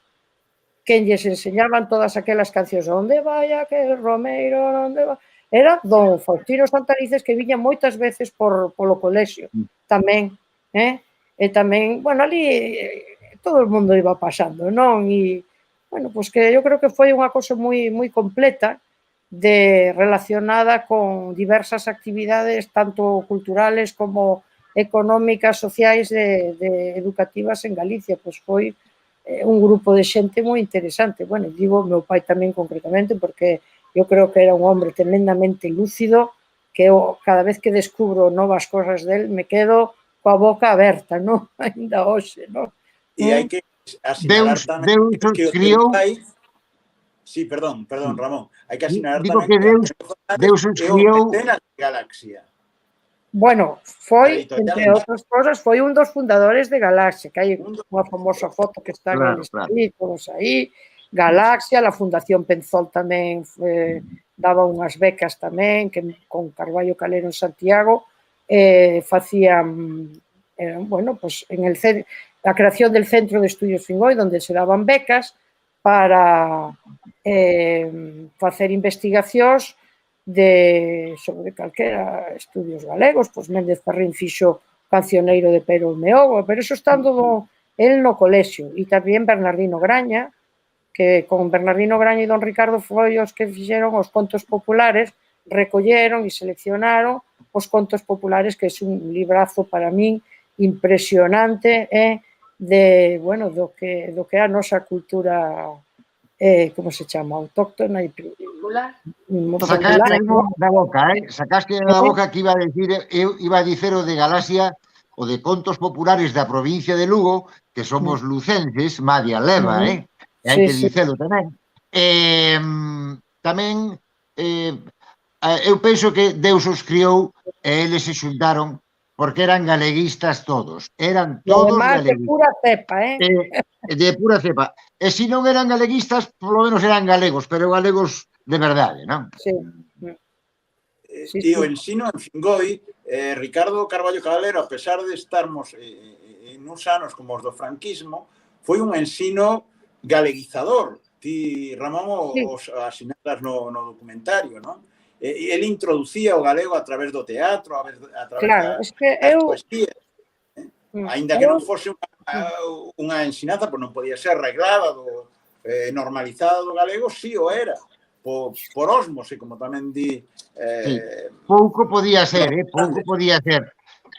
quen lles enseñaban todas aquelas cancións, onde vai aquel Romeiro, onde vai... Era don Faustino Santalices, que viña moitas veces polo colexio tamén, e tamén, bueno, ali todo o mundo iba pasando, non? E, bueno, pois que eu creo que foi unha cousa moi completa relacionada con diversas actividades, tanto culturales como económicas, sociais, educativas en Galicia, pois foi un grupo de xente moi interesante. Bueno, digo meu pai tamén concretamente, porque eu creo que era un hombre tremendamente lúcido, que eu cada vez que descubro novas cosas del me quedo coa boca aberta, non? Ainda hoxe, non? E hai que asinalar tamén que o teu pai... Sí, perdón, Ramón. Hai que asinalar tamén que Deus os criou... Galaxia. Bueno, foi, entre outras cosas, foi un dos fundadores de Galaxia, que hai unha famosa foto que están eles aí, todos aí, Galaxia, a Fundación Penzol tamén daba unhas becas tamén, que con Carballo Calero en Santiago facían, bueno, pues en a creación del Centro de Estudios Fingoi, donde se daban becas para facer investigacións sobre calquera estudios galegos, pois Méndez Ferrín fixo Cancioneiro de Pero Meogo, pero eso estando el no colexio, e tamén Bernardino Graña, que con Bernardino Graña e don Ricardo foi os que fixeron os contos populares, recolleron e seleccionaron os contos populares, que é un librazo para min impresionante, bueno, do que é a nosa cultura, como se chama, autóctona e Popular. Sacaste da boca, sacaste da boca que iba a decir, eu iba a dicer o de Galaxia, o de contos populares da provincia de Lugo, que somos lucenses, Madia leva, e hai que dicelo tamén. Tamén, eu penso que Deus os criou e eles se xuntaron porque eran galeguistas todos, eran todos galeguistas. De pura cepa, De pura cepa. E se non eran galeguistas, polo menos eran galegos, pero galegos de verdade, non? Sí. E o ensino en Fingoi, Ricardo Carballo Caballero, a pesar de estarmos en uns anos como os do franquismo, foi un ensino galeguizador. Ti, Ramón, os asinalas no documentario, non? Ele introducía o galego a través do teatro, a través das poesías. Ainda que non fose unha ensinanza, pois non podía ser reglada, normalizada do galego, si o era. Por ósmose, como tamén di... Pouco podía ser,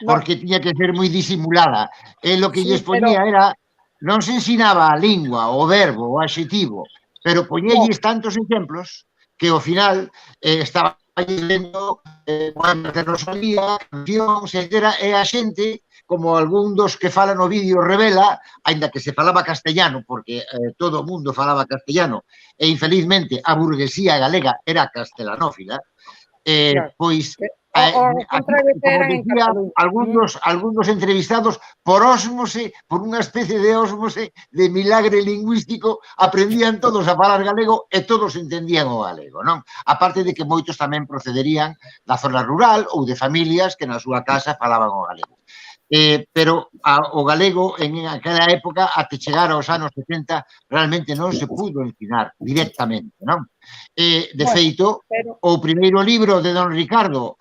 porque tiña que ser moi disimulada. E lo que lles ponía era, non se ensinaba a lingua, o verbo, o adxetivo, pero poñelles tantos exemplos que ao final estaba lendo poemas de Rosalía, cancións, etc. E a xente, como algún dos que falan no vídeo revela, aínda que se falaba castellano, porque todo o mundo falaba castellano, e infelizmente a burguesía galega era castelanófila, pois, como decía, algún dos entrevistados, por ósmose, por unha especie de ósmose, de milagre lingüístico, aprendían todos a falar galego e todos entendían o galego, non? Aparte de que moitos tamén procederían da zona rural ou de familias que na súa casa falaban o galego. Pero o galego en aquela época, até chegar aos anos 70, realmente non se pudo ensinar directamente, non? De feito, o primeiro libro de don Ricardo,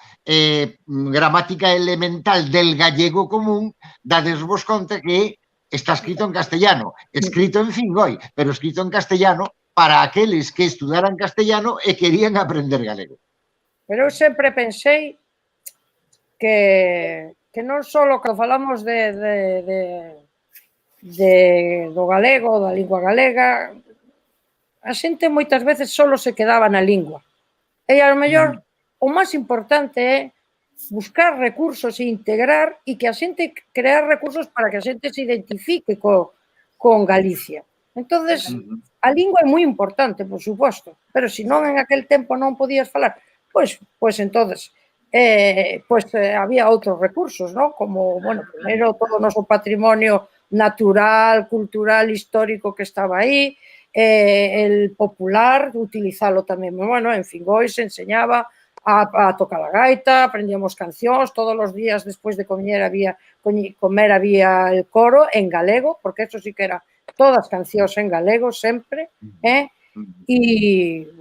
Gramática Elemental del Gallego Común, dadesvos conta que está escrito en castellano, escrito en Fingoi, pero escrito en castellano para aqueles que estudaran castellano e querían aprender galego. Pero eu sempre pensei que non só cando falamos do galego, da lingua galega, a xente moitas veces só se quedaba na lingua. E ao mellor o máis importante é buscar recursos e integrar e que a xente crear recursos para que a xente se identifique con Galicia. Entonces, a lingua é moi importante, por suposto, pero se non en aquel tempo non podías falar, pois entonces había outros recursos, ¿no? Como, bueno, primeiro todo o noso patrimonio natural, cultural, histórico que estaba aí, el popular, utilizalo tamén. Bueno, en Fingoi se enseñaba a tocar a gaita, aprendíamos cancións, todos os días despois de comer había el coro en galego, porque eso sí que era todas cancións en galego sempre, e,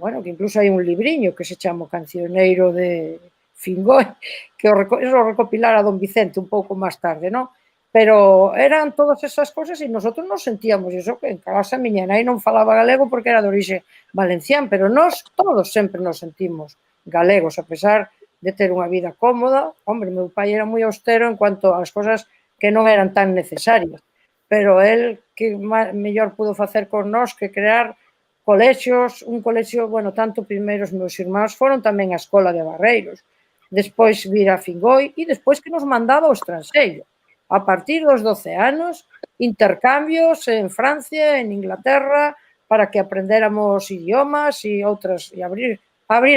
bueno, que incluso hai un libriño que se chama O Cancioneiro de Fingoi, que o recopilara don Vicente un pouco máis tarde, non? Pero eran todas esas cosas e nosotros nos sentíamos iso, que en casa miña nai non falaba galego porque era de orixe valencián, pero nós todos sempre nos sentimos galegos, a pesar de ter unha vida cómoda. Hombre, meu pai era moi austero en cuanto ás cosas que non eran tan necesarias, pero el que mellor pudo facer con nós que crear colexios, un colexio, bueno, tanto primeiro os meus irmáns foron tamén á escola de Barreiros, despois vir a Fingoi e despois que nos mandaba ao estranxeiro. A partir dos 12 anos, intercambios en Francia, en Inglaterra, para que aprendéramos idiomas e outras, e abrir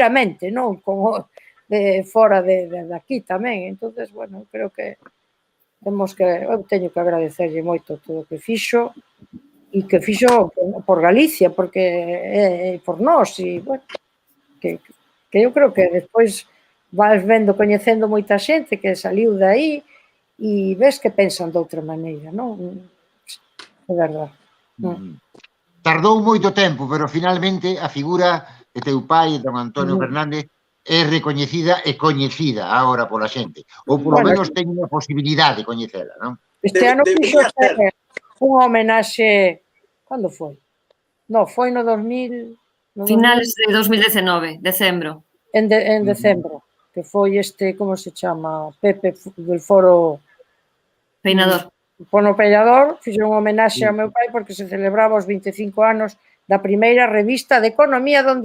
a mente, non? Como fora de aquí tamén. Entonces, bueno, creo que eu teño que agradecerlle moito todo o que fixo e que fixo por Galicia, porque por nós, e, bueno, que eu creo que despois vas vendo, coñecendo moita xente que saliu de aí e ves que pensan de outra maneira, non? É verdade. Tardou moito tempo, pero finalmente a figura de teu pai, don Antonio Fernández, é recoñecida e coñecida agora pola xente, ou polo menos teñen a posibilidade de coñecela, non? Este ano fixo unha homenaxe, cando foi? Non, foi no 2000... Finales de 2019, decembro. En decembro, que foi como se chama, Pepe del Foro... Peinador. no Pellador, fixeron un homenaxe ao meu pai porque se celebraba os 25 anos da primeira revista de economía dos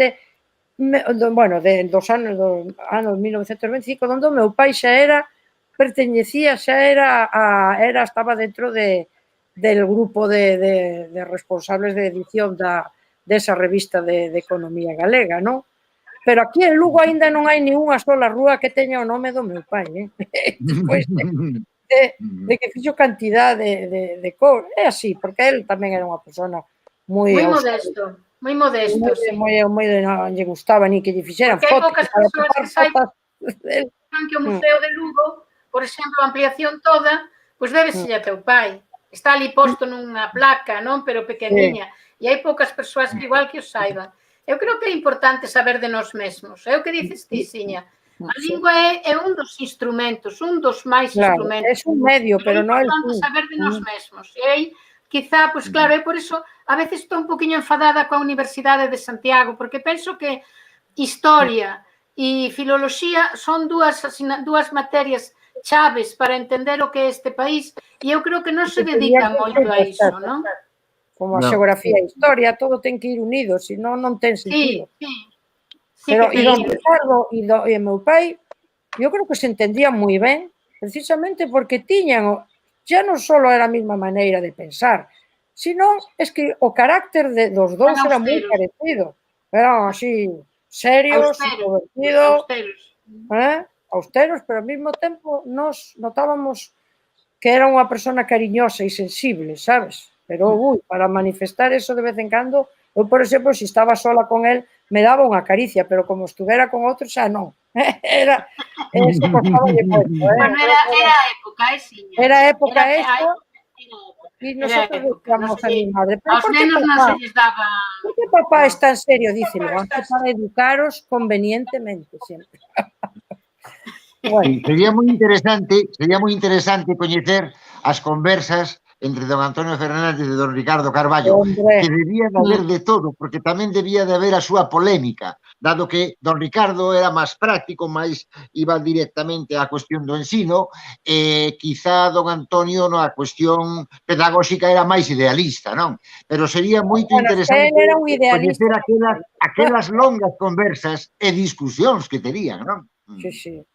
anos 1925, onde o meu pai xa estaba dentro del grupo de responsables de edición desa revista de economía galega, non? Pero aquí en Lugo aínda non hai ni unha sola rúa que teña o nome do meu pai, despois de que fixo cantidad de cor. É así, porque el tamén era unha persona moi modesto, moi modesto, sí. Moi non lle gustaba ni que lle fixeran fotos. Porque hai poucas persoas que saiban que o Museo de Lugo, por exemplo, a ampliación toda, pois débeselle a teu pai. Está ali posto nunha placa, non? Pero pequeniña. E hai poucas persoas que igual que o saiban. Eu creo que é importante saber de nós mesmos. É o que dices ti, Siña. A lingua é un dos instrumentos, un dos máis instrumentos. É un medio, pero non é importante saber de nós mesmos. E aí, quizá, pois claro, é por iso, a veces estou un poquinho enfadada coa Universidade de Santiago, porque penso que historia e filoloxía son dúas materias chaves para entender o que é este país, e eu creo que non se dedican moito a iso, non? Como a xeografía e a historia, todo ten que ir unido, senón non ten sentido. Pero e don Ricardo e o meu pai, eu creo que se entendían moi ben, precisamente porque tiñan, xa non só era a mesma maneira de pensar, senón es que o carácter dos dous era moi parecido. Eran así, serios, introvertidos, austeros, pero ao mesmo tempo nos notábamos que era unha persona cariñosa e sensible, sabes? Pero, para manifestar eso de vez en cando, eu, por exemplo, se estaba sola con él, me daba unha caricia, pero como estuvera con outro, xa non. Eso costáballe moito. Bueno, era época, Siña. Era época esa, e nosotros buscamos a mi madre. Aos nenos non se lles daba... Por que papá es tan serio? Dícelo, para educaros convenientemente, sempre. Bueno. Sería moi interesante coñecer as conversas entre don Antonio Fernández e don Ricardo Carballo, que debía de haber de todo, porque tamén debía de haber a súa polémica, dado que don Ricardo era máis práctico, máis iba directamente á cuestión do ensino, e quizá don Antonio na cuestión pedagóxica era máis idealista, non? Pero sería moito interesante coñecer aquelas longas conversas e discusións que terían, non? Sí.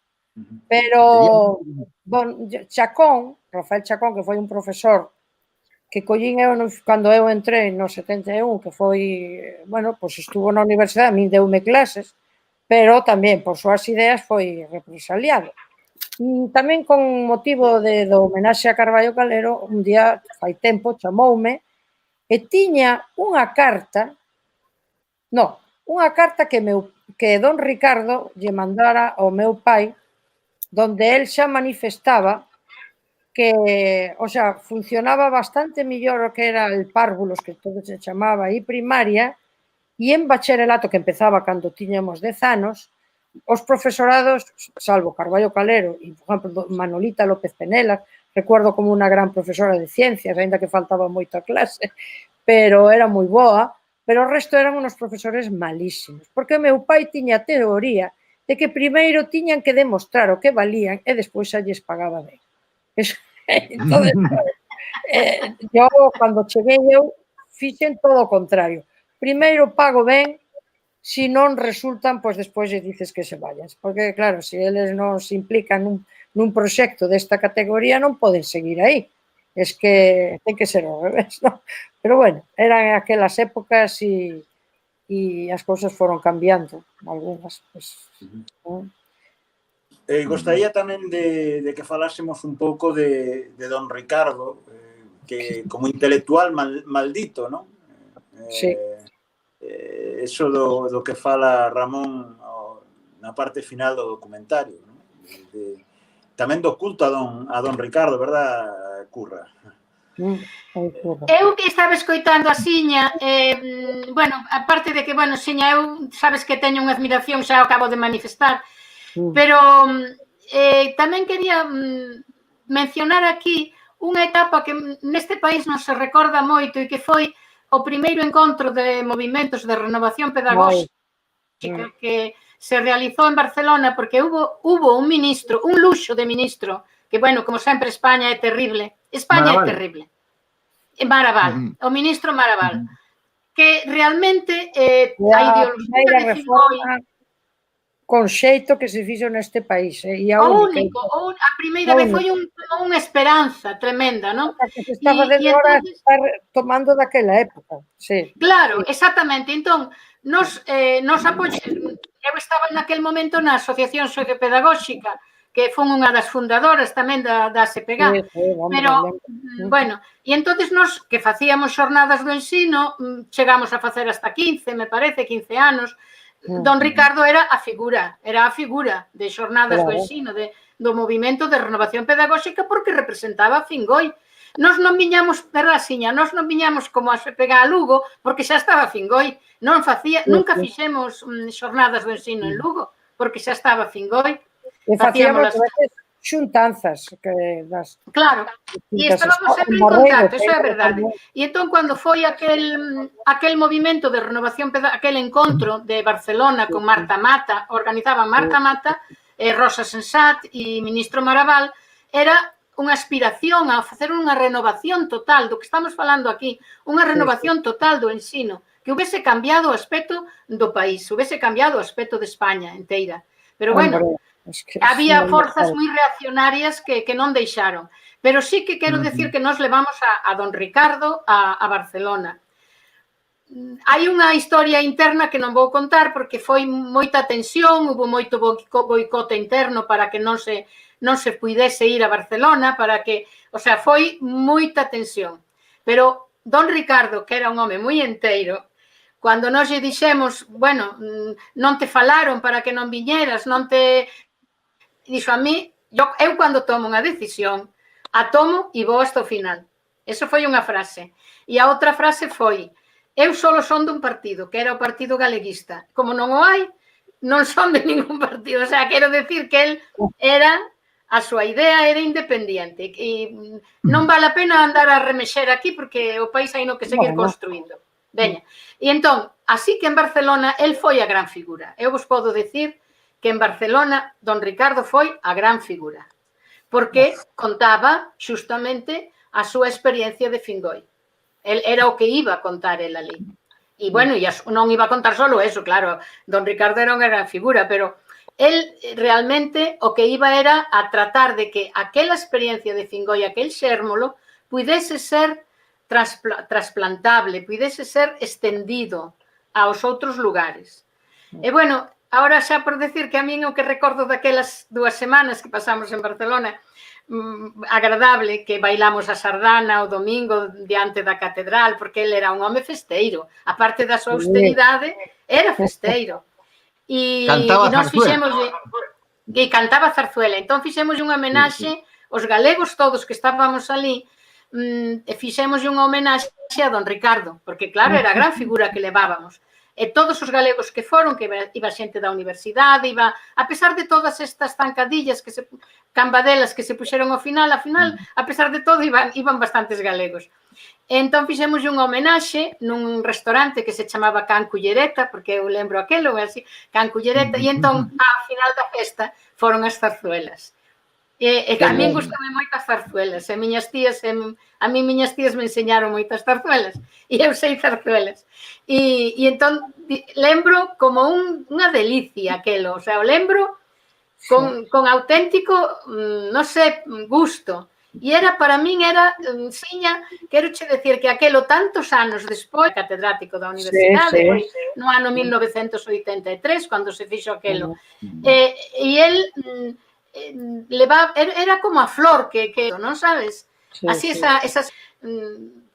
Pero Chacón, Rafael Chacón, que foi un profesor que collín eu cando eu entrei no 71, que foi, pois estuvo na universidade, a min deume clases, pero tamén por súas ideas foi represaliado. E tamén con motivo do homenaxe a Carballo Calero, un día, fai tempo, chamoume e tiña unha carta que don Ricardo lle mandara ao meu pai, donde el xa manifestaba que, funcionaba bastante mellor o que era el párvulos, que todo se chamaba aí primaria, e en bacharelato, que empezaba cando tiñamos 10 anos, os profesorados, salvo Carballo Calero e, por exemplo, Manolita López Penela, recuerdo como unha gran profesora de ciencias, aínda que faltaba moita clase, pero era moi boa, pero o resto eran unos profesores malísimos, porque o meu pai tiña a teoría de que primeiro tiñan que demostrar o que valían e despois xa lles pagaba ben. Entón, cando cheguei eu, fixen todo o contrario. Primeiro pago ben, se non resultan, pois despois lle dices que se vayan. Porque, claro, se eles non se implican nun proxecto desta categoría, non poden seguir aí. Es que ten que ser ao revés, non? Pero, bueno, eran aquelas épocas e as cousas foron cambiando, algunhas, pois... Gostaría tamén de que falásemos un pouco de don Ricardo, que como intelectual maldito, non? Sí. Eso do que fala Ramón na parte final do documentario, non? Tamén do culto a don Ricardo, verdad, Curra? Eu que estaba escoitando a Siña, aparte de que, Siña, eu sabes que teño unha admiración, xa ao cabo de manifestar, pero tamén quería mencionar aquí unha etapa que neste país non se recorda moito e que foi o primeiro encontro de movimentos de renovación pedagóxica que se realizou en Barcelona, porque hubo un ministro, un luxo de ministro, que, como sempre España é terrible, España é terrible. Marabal, o ministro Marabal, que realmente a ideoloxía de Fingoi... con xeito que se fixo neste país. E a única. A primeira vez foi unha esperanza tremenda, non? Que se estaba de agora estar tomando daquela época. Claro, exactamente. Entón, nos apoiamos... Eu estaba naquel momento na Asociación Sociopedagóxica, que fun unha das fundadoras tamén da ASPG. Pero, bueno, e entonces nos, que facíamos xornadas do ensino, chegamos a facer hasta 15, me parece, 15 anos. Don Ricardo era a figura de xornadas do ensino, do movimento de renovación pedagóxica, porque representaba a Fingoi. Nos non viñamos, Rasiña, nos non viñamos como a SPG a Lugo, porque xa estaba Fingoi. Nunca fixemos xornadas do ensino en Lugo, porque xa estaba Fingoi. E facíamos xuntanzas. Claro, e estábamos sempre en contacto, eso é verdade. E entón, cando foi aquel movimento de renovación, aquel encontro de Barcelona con Marta Mata, organizaban Marta Mata, Rosa Sensat e ministro Marabal, era unha aspiración a facer unha renovación total do que estamos falando aquí, unha renovación total do ensino, que houvese cambiado o aspecto do país, houvese cambiado o aspecto de España inteira. Pero bueno, había forzas moi reaccionarias que non deixaron. Pero sí que quero decir que nos levamos a don Ricardo a Barcelona. Hai unha historia interna que non vou contar porque foi moita tensión, hubo moito boicote interno para que non se puidese ir a Barcelona, para que, o sea, foi moita tensión. Pero don Ricardo, que era un home moi enteiro, cando nos lle dixemos, bueno, non te falaron para que non viñeras, non te... Dixo a mí, eu cando tomo unha decisión, a tomo e vou hasta o final. Eso foi unha frase. E a outra frase foi, eu solo son dun partido, que era o Partido Galeguista. Como non o hai, non son de ningún partido. O sea, quero decir que el era, a súa idea era independiente. E non vale a pena andar a remexer aquí porque o país hai no que seguir construindo. Veña. E entón, así que en Barcelona, el foi a gran figura. Eu vos podo decir que en Barcelona don Ricardo foi a gran figura, porque contaba xustamente a súa experiencia de Fingoi. Era o que iba a contar el ali. E, bueno, non iba a contar solo eso, claro, don Ricardo era unha gran figura, pero el realmente o que iba era a tratar de que aquela experiencia de Fingoi, aquel xérmolo, pudese ser trasplantable, pudese ser estendido aos outros lugares. E, bueno, agora xa por decir que a min o que recordo daquelas 2 semanas que pasamos en Barcelona, agradable, que bailamos a sardana o domingo diante da catedral, porque ele era un home festeiro. A parte da súa austeridade, era festeiro. E nós fixemos... E cantaba zarzuela. Entón fixemos unha homenaxe aos galegos todos que estábamos ali, e fixemos unha homenaxe a don Ricardo, porque claro, era a gran figura que levábamos. E todos os galegos que foron, que iba xente da universidade, iba, a pesar de todas estas zancadillas, cambadelas que se puxeron ao final, a pesar de todo, iban bastantes galegos. Entón, fixemos unha homenaxe nun restaurante que se chamaba Can Cullereta, porque eu lembro aquelo, Can Cullereta, e entón, ao final da festa, foron as zarzuelas. E a min gustame moitas zarzuelas, a mí miñas tías me enseñaron moitas zarzuelas, e eu sei zarzuelas. E entón, lembro como unha delicia aquelo, o sea, o lembro con auténtico, non sei, gusto. E era, para min, Siña, quero che decir que aquelo tantos anos despois, catedrático da universidade, no ano 1983, cando se fixo aquelo, e el... era como a flor que non sabes? Así, esas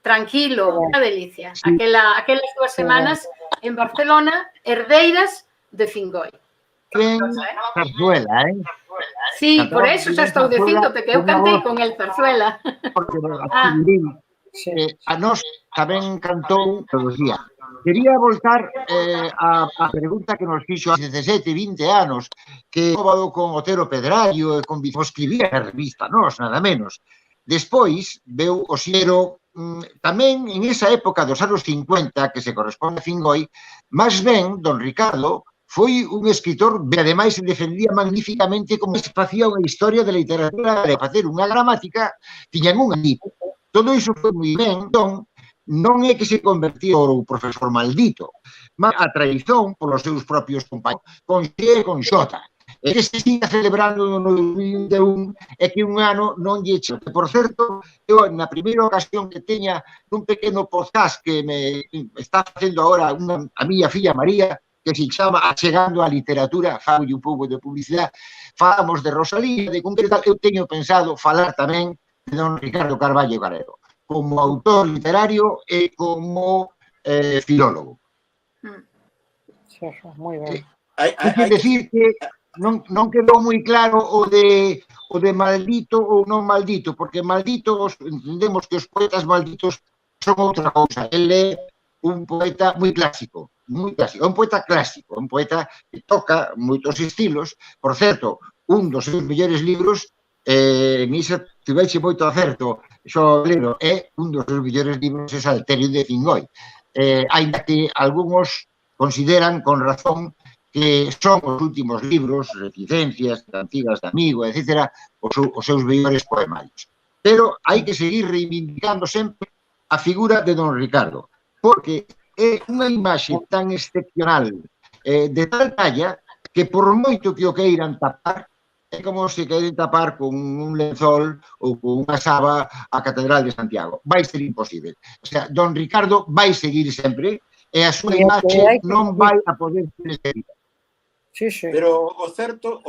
tranquilo, unha delicia. Aquelas 2 semanas en Barcelona, herdeiras de Fingoi. Zarzuela, Sí, por eso xa estou dicíndote que eu cantei con el zarzuela. Porque a nós tamén cantou todos os días. Quería voltar a pregunta que nos fixo hace 17, 20 anos, que cóbado con Otero Pedrallo e con escribía a revista, nós, nada menos. Despois, veu o Xiero, tamén en esa época dos anos 50, que se corresponde a Fingoi, máis ben, don Ricardo foi un escritor e ademais se defendía magníficamente como se facía unha historia de literatura de facer unha gramática, tiñan un libro. Todo iso foi moi ben, entón, non é que se convertía o profesor maldito, mas a traición polos seus propios compañeros, con X e con X. E que se siga celebrando no 2021 é que un ano non lle che. Por certo, eu na primeira ocasión que teña un pequeno podcast que me está facendo agora a miña filla María, que se chama Achegando a Literatura, fago un pouco de publicidade, falamos de Rosalía, de concreto, eu teño pensado falar tamén de don Ricardo Carballo Galego, como autor literario e como filólogo. Sí, moi ben. Hai que decir que non quedou moi claro o de maldito ou non maldito, porque maldito, entendemos que os poetas malditos son outra cousa. Ele é un poeta moi clásico, é un poeta clásico, un poeta que toca moitos estilos. Por certo, un dos seus mellores libros, en iso tiveche moito acerto, xo lero, é un dos seus mellores libros, é Salterio de Fingoi. Ainda que algúns consideran con razón que son os últimos libros, Reticencias, Cantigas de Amigo, etc., os seus mellores poemarios. Pero hai que seguir reivindicando sempre a figura de don Ricardo, porque é unha imaxe tan excepcional, de tal talla, que por moito que o queiran tapar, é como se queiran tapar con un lençol ou con unha saba a Catedral de Santiago. Vai ser imposible. O sea, don Ricardo vai seguir sempre e a súa imaxe non vai a poder ser escrita. Sí, sí. Pero o certo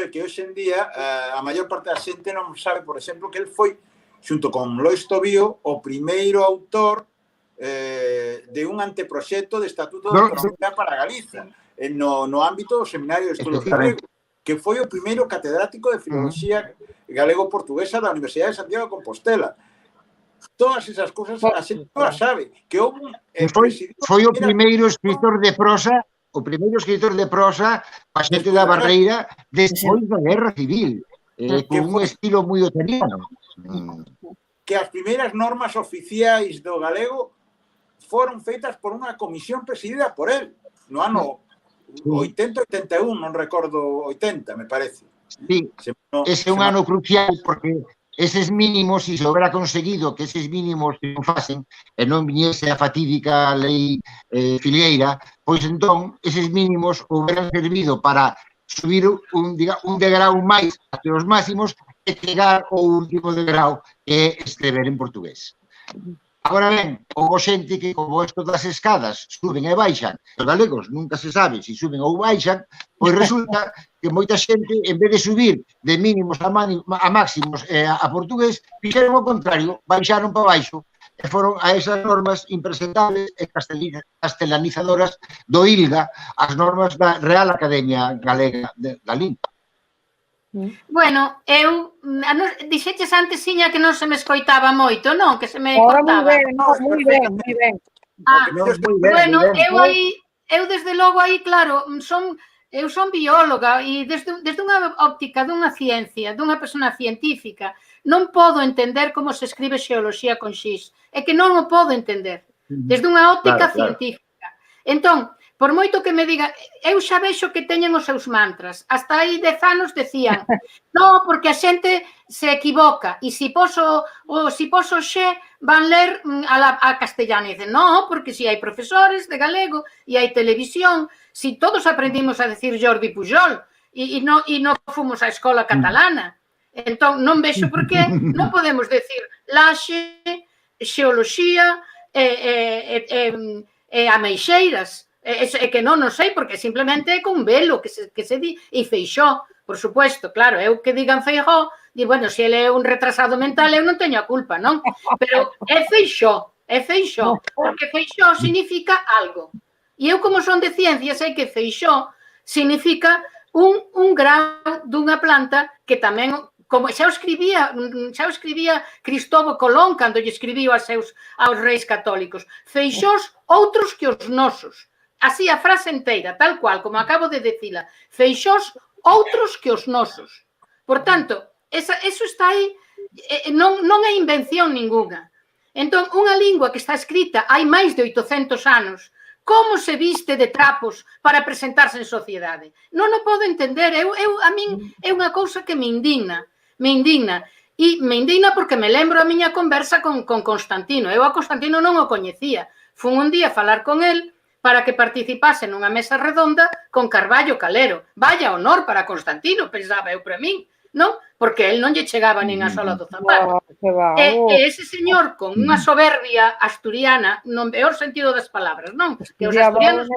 é que hoxe en día a maior parte da xente non sabe, por exemplo, que el foi, xunto con Lois Tobío, o primeiro autor de un anteproxecto de Estatuto de Autonomía para Galiza no ámbito do Seminario de Estudos Galegos, que foi o primeiro catedrático de Filoloxía Galego-Portuguesa da Universidade de Santiago de Compostela. Todas esas cousas a xente non as sabe. Que foi o primeiro escritor de prosa, a xente da Barreira despois da Guerra Civil, con un estilo moi oteliano. Que as primeiras normas oficiais do galego foron feitas por unha comisión presidida por él, no ano 80-81, non recordo, 80, me parece. Sí, ese é un ano crucial porque eses mínimos, se houbera conseguido que eses mínimos se non fasen e non viñese a fatídica lei Filgueira, pois entón eses mínimos houberan servido para subir un degrau máis até os máximos e chegar ao último degrau que é escrever en portugués. Agora ben, houve xente que, como isto das escadas, suben e baixan, os galegos nunca se sabe se suben ou baixan, pois resulta que moita xente, en vez de subir de mínimos a máximos a portugués, fixeron o contrario, baixaron para baixo, e foron a esas normas impresentables e castelanizadoras do ILGA, as normas da Real Academia Galega da Lingua. Bueno, eu dixeches antes, Siña, que non se me escoitaba moito, non? Que se me cortaba. Moi ben. Bueno, eu desde logo aí, claro, eu son bióloga e desde unha óptica dunha ciencia, dunha persona científica, non podo entender como se escribe xeoloxía con X. É que non o podo entender. Desde unha óptica científica. Entón, por moito que me diga, eu xa vexo que teñen os seus mantras. Hasta aí 10 anos decían, non, porque a xente se equivoca e se poso xe van ler a castellana. E dicen, non, porque se hai profesores de galego e hai televisión, se todos aprendimos a decir Jordi Pujol e non fomos á escola catalana. Entón, non vexo por que non podemos decir laxe, xeoloxía e ameixeiras. É que non sei, porque simplemente é con velo que se di. E Feixó, por supuesto, claro, eu que digan Feijóo, e, bueno, se ele é un retrasado mental, eu non teño a culpa, non? Pero é Feixó, porque Feixó significa algo. E eu, como son de ciencias, sei que Feixó significa un grau dunha planta que tamén, como xa o escribía Cristóbal Colón cando lle escribiu aos reis católicos, Feixós outros que os nosos. Así a frase inteira, tal cual, como acabo de decila. Feixós outros que os nosos. Por tanto, eso está aí, non é invención ninguna. Entón, unha lingua que está escrita hai máis de 800 anos, como se viste de trapos para presentarse en sociedade. Non o podo entender. A min é unha cousa que me indigna. E me indigna porque me lembro a miña conversa con Constantino. Eu a Constantino non o coñecía. Fun un día a falar con el para que participase nunha mesa redonda con Carballo Calero. Vaya honor para Constantino, pensaba eu para min, non? Porque el non lle chegaba nin a sola do zapato. E ese señor con unha soberbia asturiana, no peor sentido das palabras, non? Que os asturianos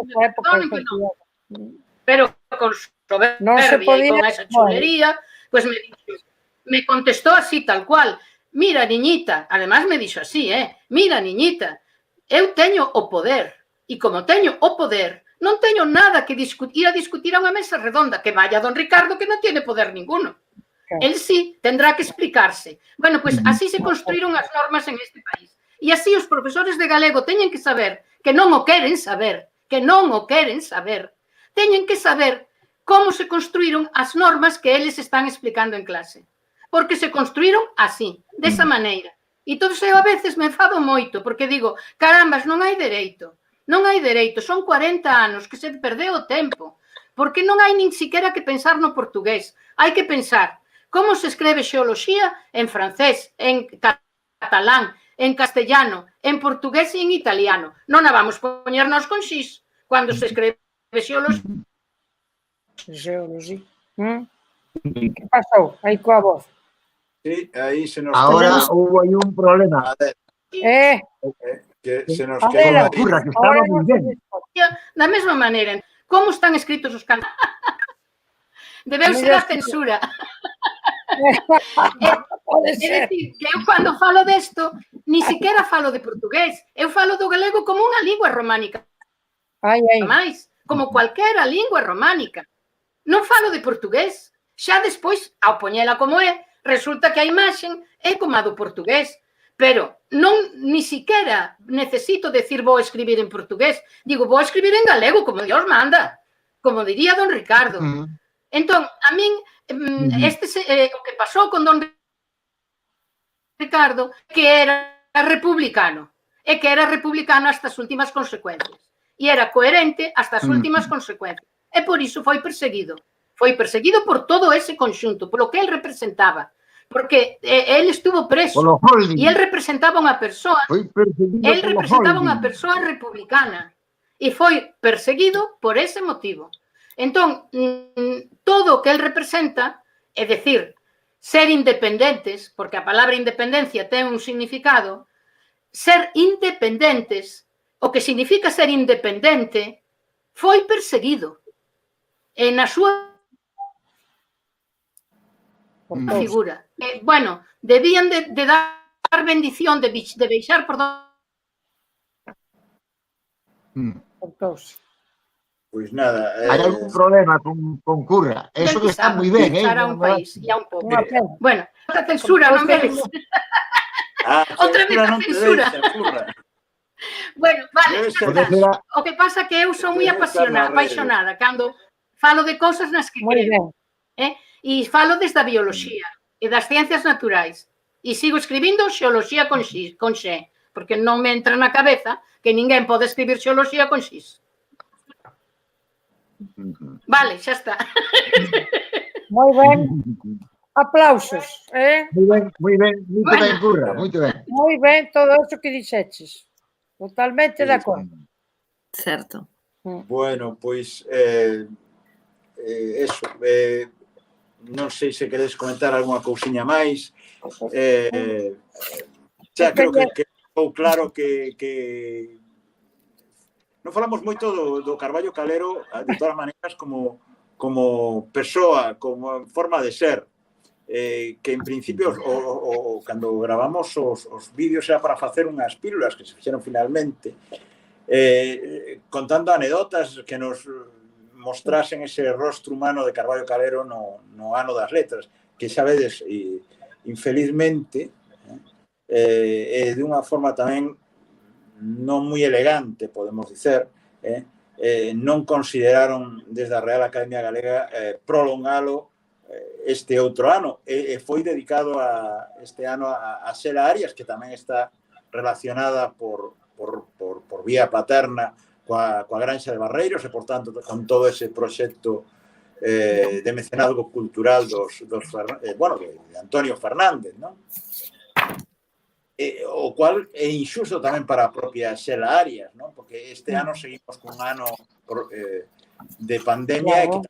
pero con soberbia e con esa chulería, pues me contestó así, tal cual. Mira, niñita, además me dixo así, mira, niñita, eu teño o poder, e como teño o poder, non teño nada que ir a discutir a unha mesa redonda, que vaya don Ricardo que non tiene poder ninguno. Él sí tendrá que explicarse. Bueno, pues así se construíron as normas en este país. E así os profesores de galego teñen que saber que non o queren saber, teñen que saber como se construíron as normas que eles están explicando en clase. Porque se construíron así, desa maneira. E todo eu a veces me enfado moito, porque digo, carambas, non hai dereito, son 40 anos que se perdeu o tempo, porque non hai nin siquiera que pensar no portugués, hai que pensar como se escribe xeoloxía en francés, en catalán, en castellano, en portugués e en italiano. Non a vamos poñernos con xis cando se escribe xeoloxía. Que pasou aí coa voz? Sí, aí se nos... Ahora hubo aí un problema. Que se nos quedou aí. Que estaba moi ben. Da mesma maneira, como están escritos os cantos? Debeu ser a censura. É dicir, que eu cando falo desto, ni siquiera falo de portugués, eu falo do galego como unha lingua románica. Mais, como cualquera lingua románica. Non falo de portugués. Xa despois, ao poñela como é, resulta que a imaxen é como a do portugués. Pero non, ni siquiera necesito decir vou escribir en portugués. Digo, vou escribir en galego, como Dios manda. Como diría don Ricardo. Entón, a min, o que pasou con don Ricardo, que era republicano. E que era republicano hasta as últimas consecuencias. E era coherente hasta as últimas consecuencias. E por iso foi perseguido. Foi perseguido por todo ese conxunto, polo que el representaba. Porque ele estuvo preso e el representaba unha persoa republicana e foi perseguido por ese motivo. Entón, todo o que el representa, é dicir, ser independentes, porque a palabra independencia ten un significado, ser independentes, o que significa ser independente, foi perseguido. E na súa figura. Bueno, debían de dar bendición, de beixar por Pois nada. Hai algún problema con Curra. Eso que está moi ben, a un país e a un povo. Bueno, outra censura, non vedes? Outra vez a censura. Bueno, vale, o que pasa que eu sou moi apaixonada cando falo de cousas nas que creo. E falo desde a bioloxía e das ciencias naturais. E sigo escribindo xeoloxía con xe, porque non me entra na cabeza que ninguén pode escribir xeoloxía con xis. Vale, xa está. Moi ben. Aplausos, Moi ben, Curra, moito ben. Moi ben todo iso que dixeches. Totalmente de acordo. Certo. Bueno, pois eso, non sei se queres comentar algunha cousiña máis. Xa creo que ficou claro que non falamos moito do Carballo Calero de todas maneiras como persoa, como forma de ser, que en principio cando gravamos os vídeos era para facer unhas pílulas que se fixeron finalmente, contando anécdotas que nos mostrasen ese rostro humano de Carballo Calero no ano das letras, que xa vedes, infelizmente, de unha forma tamén non moi elegante, podemos dicer, non consideraron desde a Real Academia Galega prolongalo este outro ano. Foi dedicado este ano a Xela Arias, que tamén está relacionada por vía paterna coa Granxa de Barreiros e, por tanto, con todo ese proxecto de mecenazgo cultural de Antonio Fernández, non? O cual é injusto tamén para a propia Xela Arias, non? Porque este ano seguimos cun ano de pandemia e que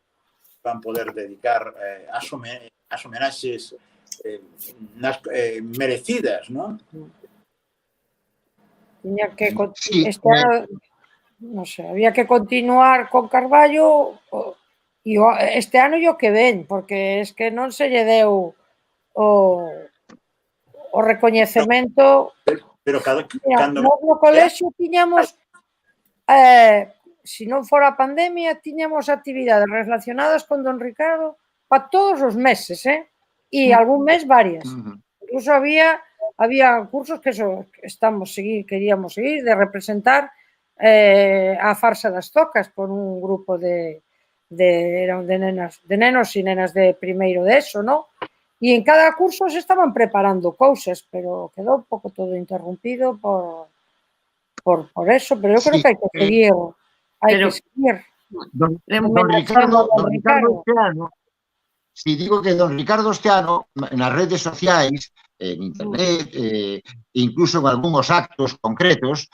van poder dedicar as homenaxes merecidas, non? Tiña que este ano, non sei, había que continuar con Carballo e este ano o que ven, porque es que non se lle deu o recoñecemento. Pero cando no colexio tiñamos, se non fora a pandemia, tiñamos actividades relacionadas con Don Ricardo para todos os meses, e algún mes varias. Incluso había cursos que queríamos seguir, de representar a farsa das tocas por un grupo de nenos e nenas de primeiro de eso, non? E en cada curso se estaban preparando cousas, pero quedou un pouco todo interrumpido por eso, pero eu creo que hai que seguir. Hai que seguir. Don Ricardo este ano, si digo que Don Ricardo este ano, nas redes sociais, en internet, incluso en algúns actos concretos,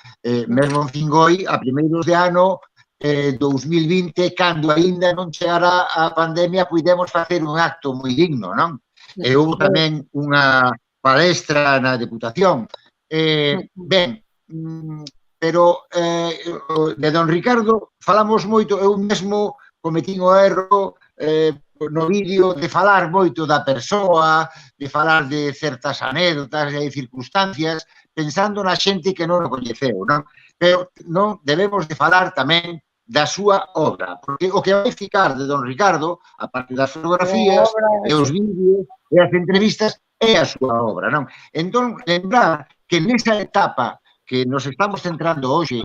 mesmo en Fingoi, a primeiros de ano 2020, cando aínda non chegara a pandemia, puidemos facer un acto moi digno, non? E houve tamén unha palestra na Deputación. Ben, pero de Don Ricardo falamos moito, eu mesmo cometín o erro no vídeo de falar moito da persoa, de falar de certas anécdotas e circunstancias, pensando na xente que non o coñeceu, non? Pero non debemos de falar tamén da súa obra, porque o que vai ficar de Don Ricardo, a parte das fotografías, e os vídeos, e as entrevistas, é a súa obra, non? Entón, lembrar que nesa etapa que nos estamos centrando hoxe,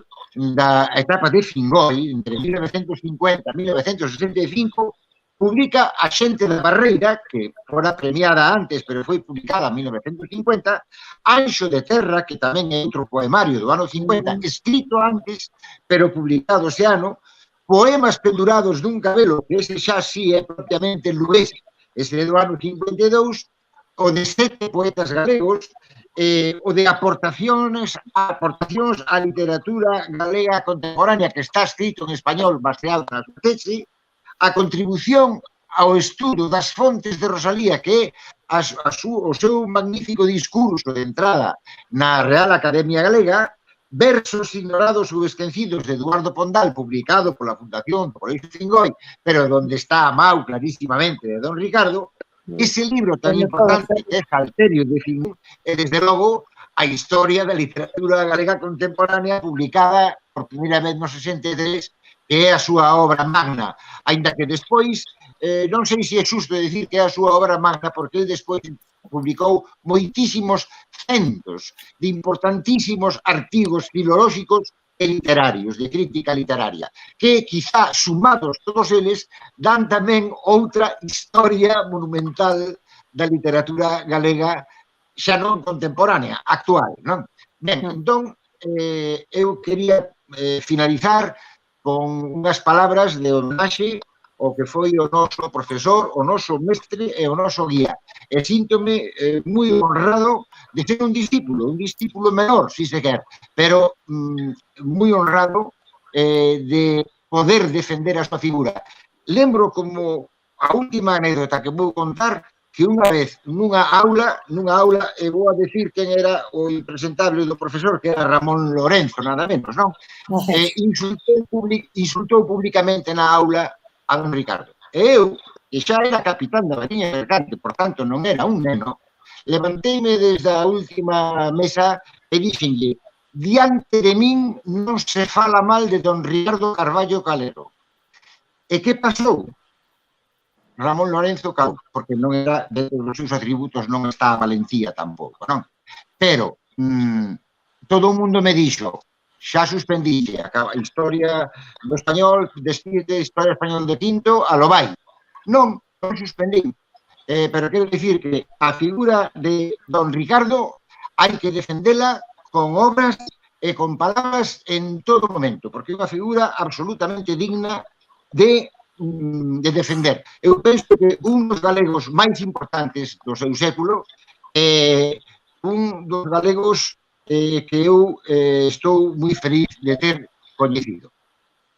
da etapa de Fingoi, entre 1950 e 1965, publica A xente da Barreira, que fora premiada antes, pero foi publicada en 1950, Anxo de Terra, que tamén é outro poemario do ano 50, escrito antes, pero publicado ese ano, Poemas pendurados dun cabelo, que ese xa sí é propiamente lugués, ese é do ano 52, o de 7 poetas galegos, o de aportacións á literatura galega contemporánea, que está escrito en español baseado na súa tese, a contribución ao estudo das fontes de Rosalía, que é o seu magnífico discurso de entrada na Real Academia Galega, Versos ignorados ou esquecidos de Eduardo Pondal, publicado pola Fundación do Colexio Fingoi, pero onde está a mau clarísimamente de Don Ricardo, ese libro tan importante que é Salterio de Fingoi, e desde logo a historia da literatura galega contemporánea publicada por primeira vez no 63, que é a súa obra magna, aínda que despois, non sei se é xusto dicir que é a súa obra magna, porque ele despois publicou moitísimos centos de importantísimos artigos filolóxicos e literarios, de crítica literaria, que, quizá, sumados todos eles, dan tamén outra historia monumental da literatura galega, xa non contemporánea, actual, non? Ben, entón, eu quería finalizar con unhas palabras de homenaxe ao que foi o noso profesor, o noso mestre e o noso guía. E síntome moi honrado de ser un discípulo menor, si se quer, pero moi honrado de poder defender a súa figura. Lembro como a última anécdota que vou contar, que unha vez nunha aula, e vou a decir quen era o impresentable do profesor, que era Ramón Lorenzo, nada menos, non? Insultou públicamente na aula a Don Ricardo. E eu, que xa era capitán da Mariña Mercante, por tanto non era un neno, levanteime desde a última mesa e dixenlle: diante de min non se fala mal de Don Ricardo Carballo Calero. E que pasou? Ramón Lorenzo calou, porque non era, dentro dos seus atributos non está a valentía tampouco, non? Pero todo o mundo me dixo: xa suspendille a historia do español, despide historia español de quinto, a lo vai. Non suspendín. Pero quero dicir que a figura de Don Ricardo hai que defendela con obras e con palabras en todo momento, porque é unha figura absolutamente digna de defender. Eu penso que un dos galegos máis importantes do seu século é un dos galegos que eu estou moi feliz de ter coñecido.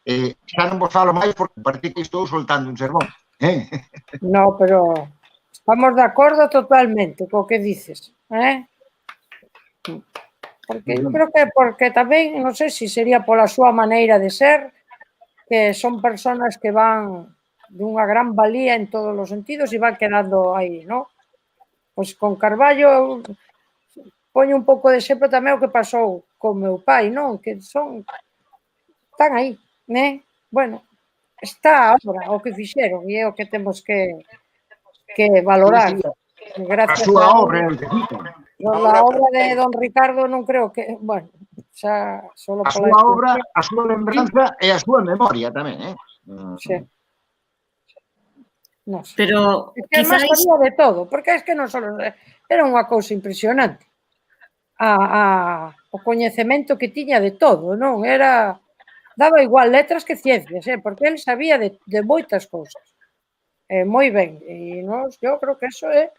Xa non vos falo máis porque parece que estou soltando un sermón. No, pero estamos de acordo totalmente co que dices, Porque eu creo que porque tamén, non sei se sería pola súa maneira de ser, que son personas que van dunha gran valía en todos os sentidos e van quedando aí, non? Pois con Carballo poño un pouco de exemplo tamén o que pasou con meu pai, non? Que están aí, né? Bueno, está a obra, o que fixeron, e é o que temos que valorar. A súa obra é o que dicen. A obra de don Ricardo non creo que, bueno, xa solo a pola súa obra, a súa lembranza e a súa memoria tamén, Sí. Non sei. Pero É que además sabía de todo, porque é que non só era unha cousa impresionante. O coñecemento que tiña de todo, non? Era daba igual letras que ciencias, porque ele sabía de moitas cousas. Moi ben, e eu creo que eso é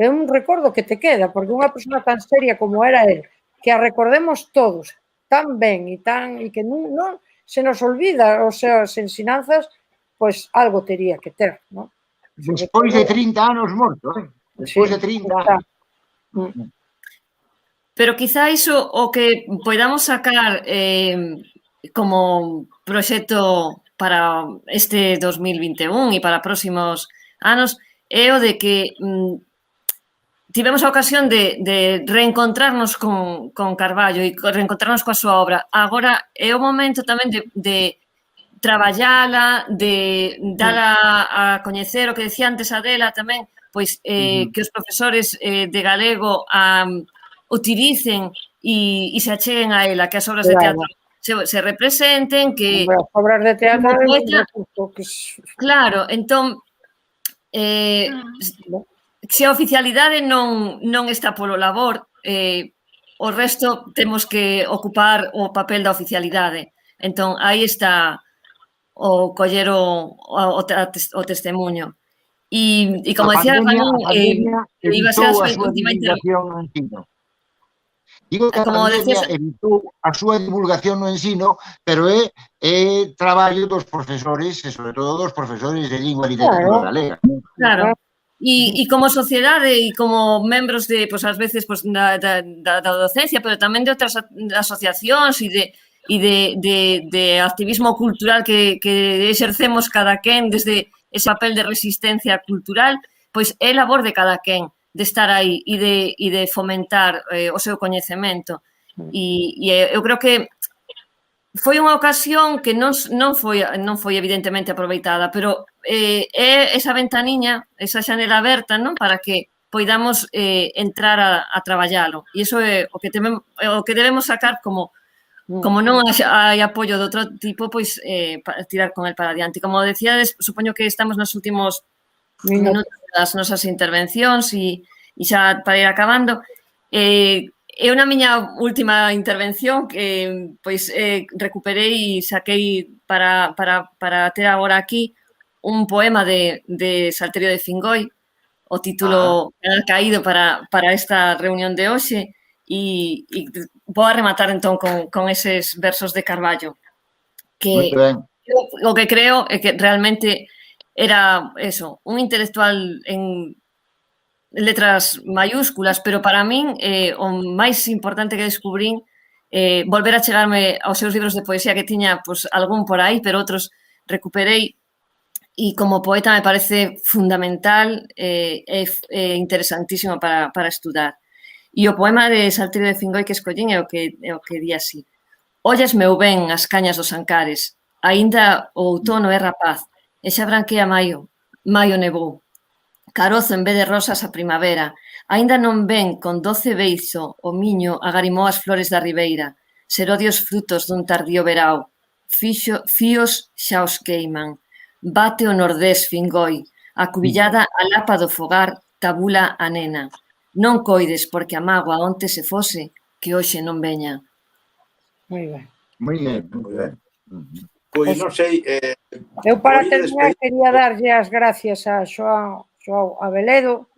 un recordo que te queda, porque unha persona tan seria como era el, que a recordemos todos tan ben e que non se nos olvida os seus ensinanzas, pois algo tería que ter, non? Despois de 30 anos morto, despois de 30 anos. Pero quizá iso o que podamos sacar como proxecto para este 2021 e para próximos anos é o de que tivemos a ocasión de reencontrarnos con Carballo e reencontrarnos coa súa obra. Agora é o momento tamén de traballala, de dala a coñecer, o que decía antes Adela tamén, pois que os profesores de galego utilicen e se acheguen a ela, que as obras de teatro se representen, que... As obras de teatro é un recurso. Claro, entón, se a oficialidade non está polo labor, o resto temos que ocupar o papel da oficialidade. Entón, aí está o coller o testemunho. E como decía Ramón, iba a ser a súa última intervención. Digo que a pandemia evitou a súa divulgación no ensino, pero é traballo dos profesores, e sobre todo dos profesores de lingua e literatura galega. Claro. E como sociedade e como membros de, pois, ás veces, da docencia, pero tamén de outras asociacións e de activismo cultural que exercemos cada quen desde ese papel de resistencia cultural, pois é labor de cada quen de estar aí e de fomentar o seu coñecemento. E eu creo que foi unha ocasión que non foi evidentemente aproveitada, pero é esa ventaniña, esa xanela aberta, non, para que poidamos entrar a traballalo. E iso é o que debemos sacar como non hai apoio de outro tipo, pois tirar con el para adiante. Como decíades, supoño que estamos nos últimos minutos das nosas intervencións e xa para ir acabando. É unha miña última intervención que pois recuperei e saquei para ter agora aquí un poema de Salterio de Fingoi, o título ha caído para esta reunión de hoxe, e vou a rematar entón con eses versos de Carballo, que o que creo é que realmente era eso, un intelectual en letras mayúsculas, pero para min o máis importante que descubrín volver a chegarme aos seus libros de poesía que tiña algún por aí, pero outros recuperei, e como poeta me parece fundamental e interesantísimo para estudar. E o poema de Salterio de Fingoi que escollín é o que di así: ollas meu ben as cañas dos Ancares, aínda o outono é rapaz, e xa branquea maio nevou. Carozo en vez de rosas a primavera, aínda non ven con doce beizo o miño agarimou as flores da ribeira, serodios frutos dun tardío verao, fíos xa os queiman. Bate o nordés Fingoi, acubillada a lapa do fogar tabula a nena. Non coides porque a mágoa onte se fose que hoxe non veña. Moi ben. Moi ben, Moi ben. Pois non sei... Eu para por ir terminar despedindo- quería darlle as gracias a Xoao Abeledo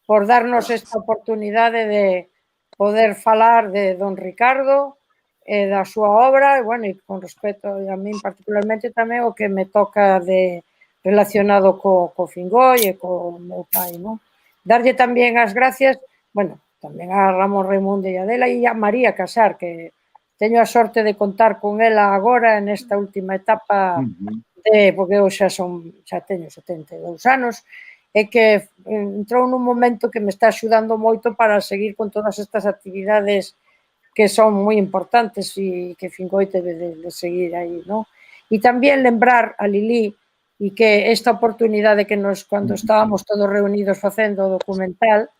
por darnos esta oportunidade de poder falar de don Ricardo e da súa obra e, bueno, e con respecto a min particularmente tamén o que me toca de relacionado co Fingoi e co meu pai, non? Darlle tamén as gracias, bueno, tamén a Ramón Raimundo e a Adela e a María Casar, que teño a sorte de contar con ela agora nesta última etapa porque eu xa teño 72 anos e que entrou nun momento que me está axudando moito para seguir con todas estas actividades que son moi importantes e que Fingoi debe de seguir aí, non? E tamén lembrar a Lili e que esta oportunidade que nos, cando estábamos todos reunidos facendo o documental,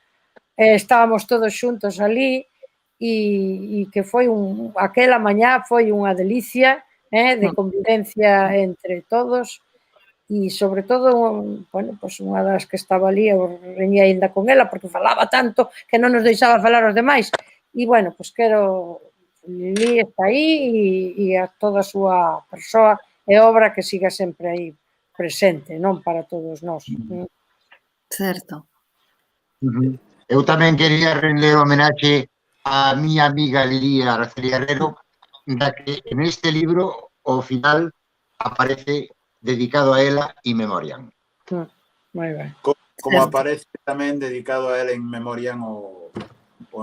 estábamos todos xuntos ali e que foi aquela mañá foi unha delicia de convivencia entre todos e sobre todo, bueno, pues unha das que estaba ali, eu reñía ainda con ela porque falaba tanto que non nos deixaba falar os demais e, bueno, pues quero Lili está aí e a toda a súa persoa e obra que siga sempre aí presente, non para todos nós. Certo. Eu tamén quería render homenaxe a miña amiga Lili Araceli Herrero, da que neste libro, ao final, aparece dedicado a ela in memoriam. Moi ben. Como aparece tamén dedicado a ela in memoriam o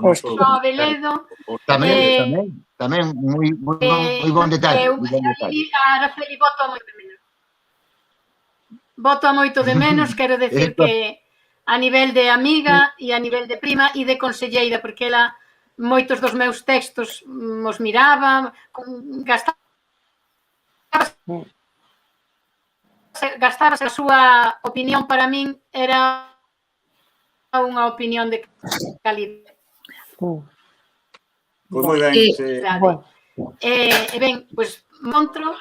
noso... Xoao Abeledo. Tamén moi bon detalle. A Araceli voto moito de menos. Voto a moito de menos, quero decir que a nivel de amiga e a nivel de prima e de conselleira, porque ela moitos dos meus textos os miraba, gastaba a súa opinión, para min era unha opinión de calidade. Pois moi ben. Ben, pois Montro...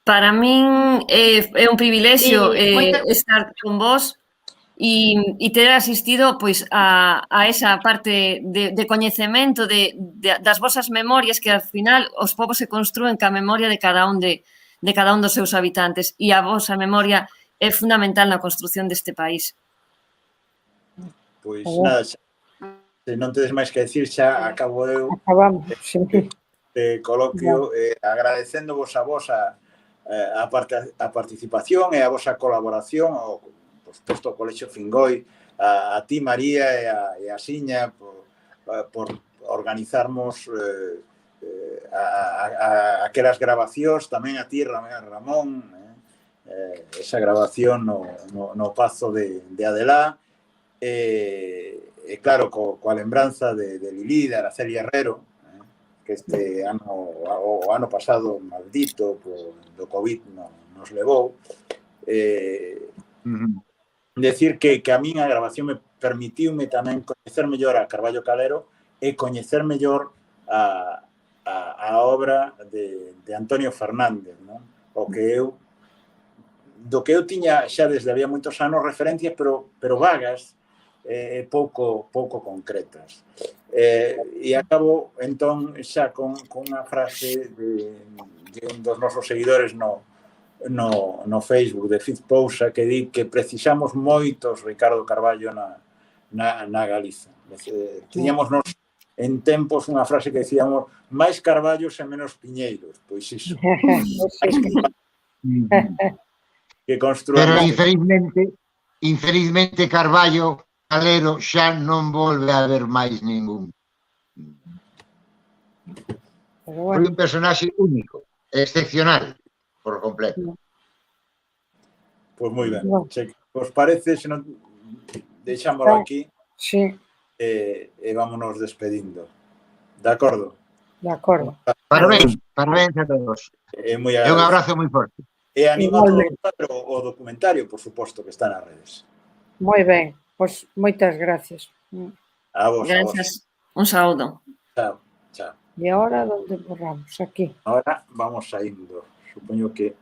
Para min é un privilexio estar con vos e ter asistido pois a esa parte de coñecemento das vosas memorias que ao final os povos se construen ca memoria de cada un dos seus habitantes e a vosa memoria é fundamental na construción deste país. Pois nada, se non tedes máis que decir, xa acabo eu este coloquio agradecéndovos a vos a participación e a vosa colaboración ao, por suposto, ao Colexio Fingoi, a ti, María, e a Siña por organizarmos aquelas grabacións, tamén a ti, Ramón, esa grabación no Pazo de Adelá, e claro, coa lembranza de Lili, de Araceli Herrero, que este ano, o ano pasado, maldito, do COVID nos levou. Decir que a min a grabación me permitiume tamén coñecer mellor a Carballo Calero e coñecer mellor a obra de Antonio Fernández, non? Do que eu tiña xa desde había moitos anos referencias, pero vagas, pouco concretas. E acabo, entón, xa con unha frase de un dos nosos seguidores no Facebook de Fitzpousa que di que precisamos moitos Ricardo Carballo na Galiza. Tiñamos nos en tempos unha frase que decíamos máis Carballos e menos Piñeiros. Pois iso. Que construamos... Pero infelizmente Carballo Calero xa non volve a haber máis ningún. Foi un personaxe único, excepcional, por completo. Pois moi ben. Se os parece, se non deixámoslo aquí e vámonos despedindo. De acordo? De acordo. Parabéns a todos. E un abrazo moi forte. E animo a todos o documentario, por suposto, que está nas redes. Moi ben. Pois moitas gracias. A vos, gracias. Un saúdo. Chao, chao. E agora, onde borramos? Aquí. Ahora vamos saindo. Supoño que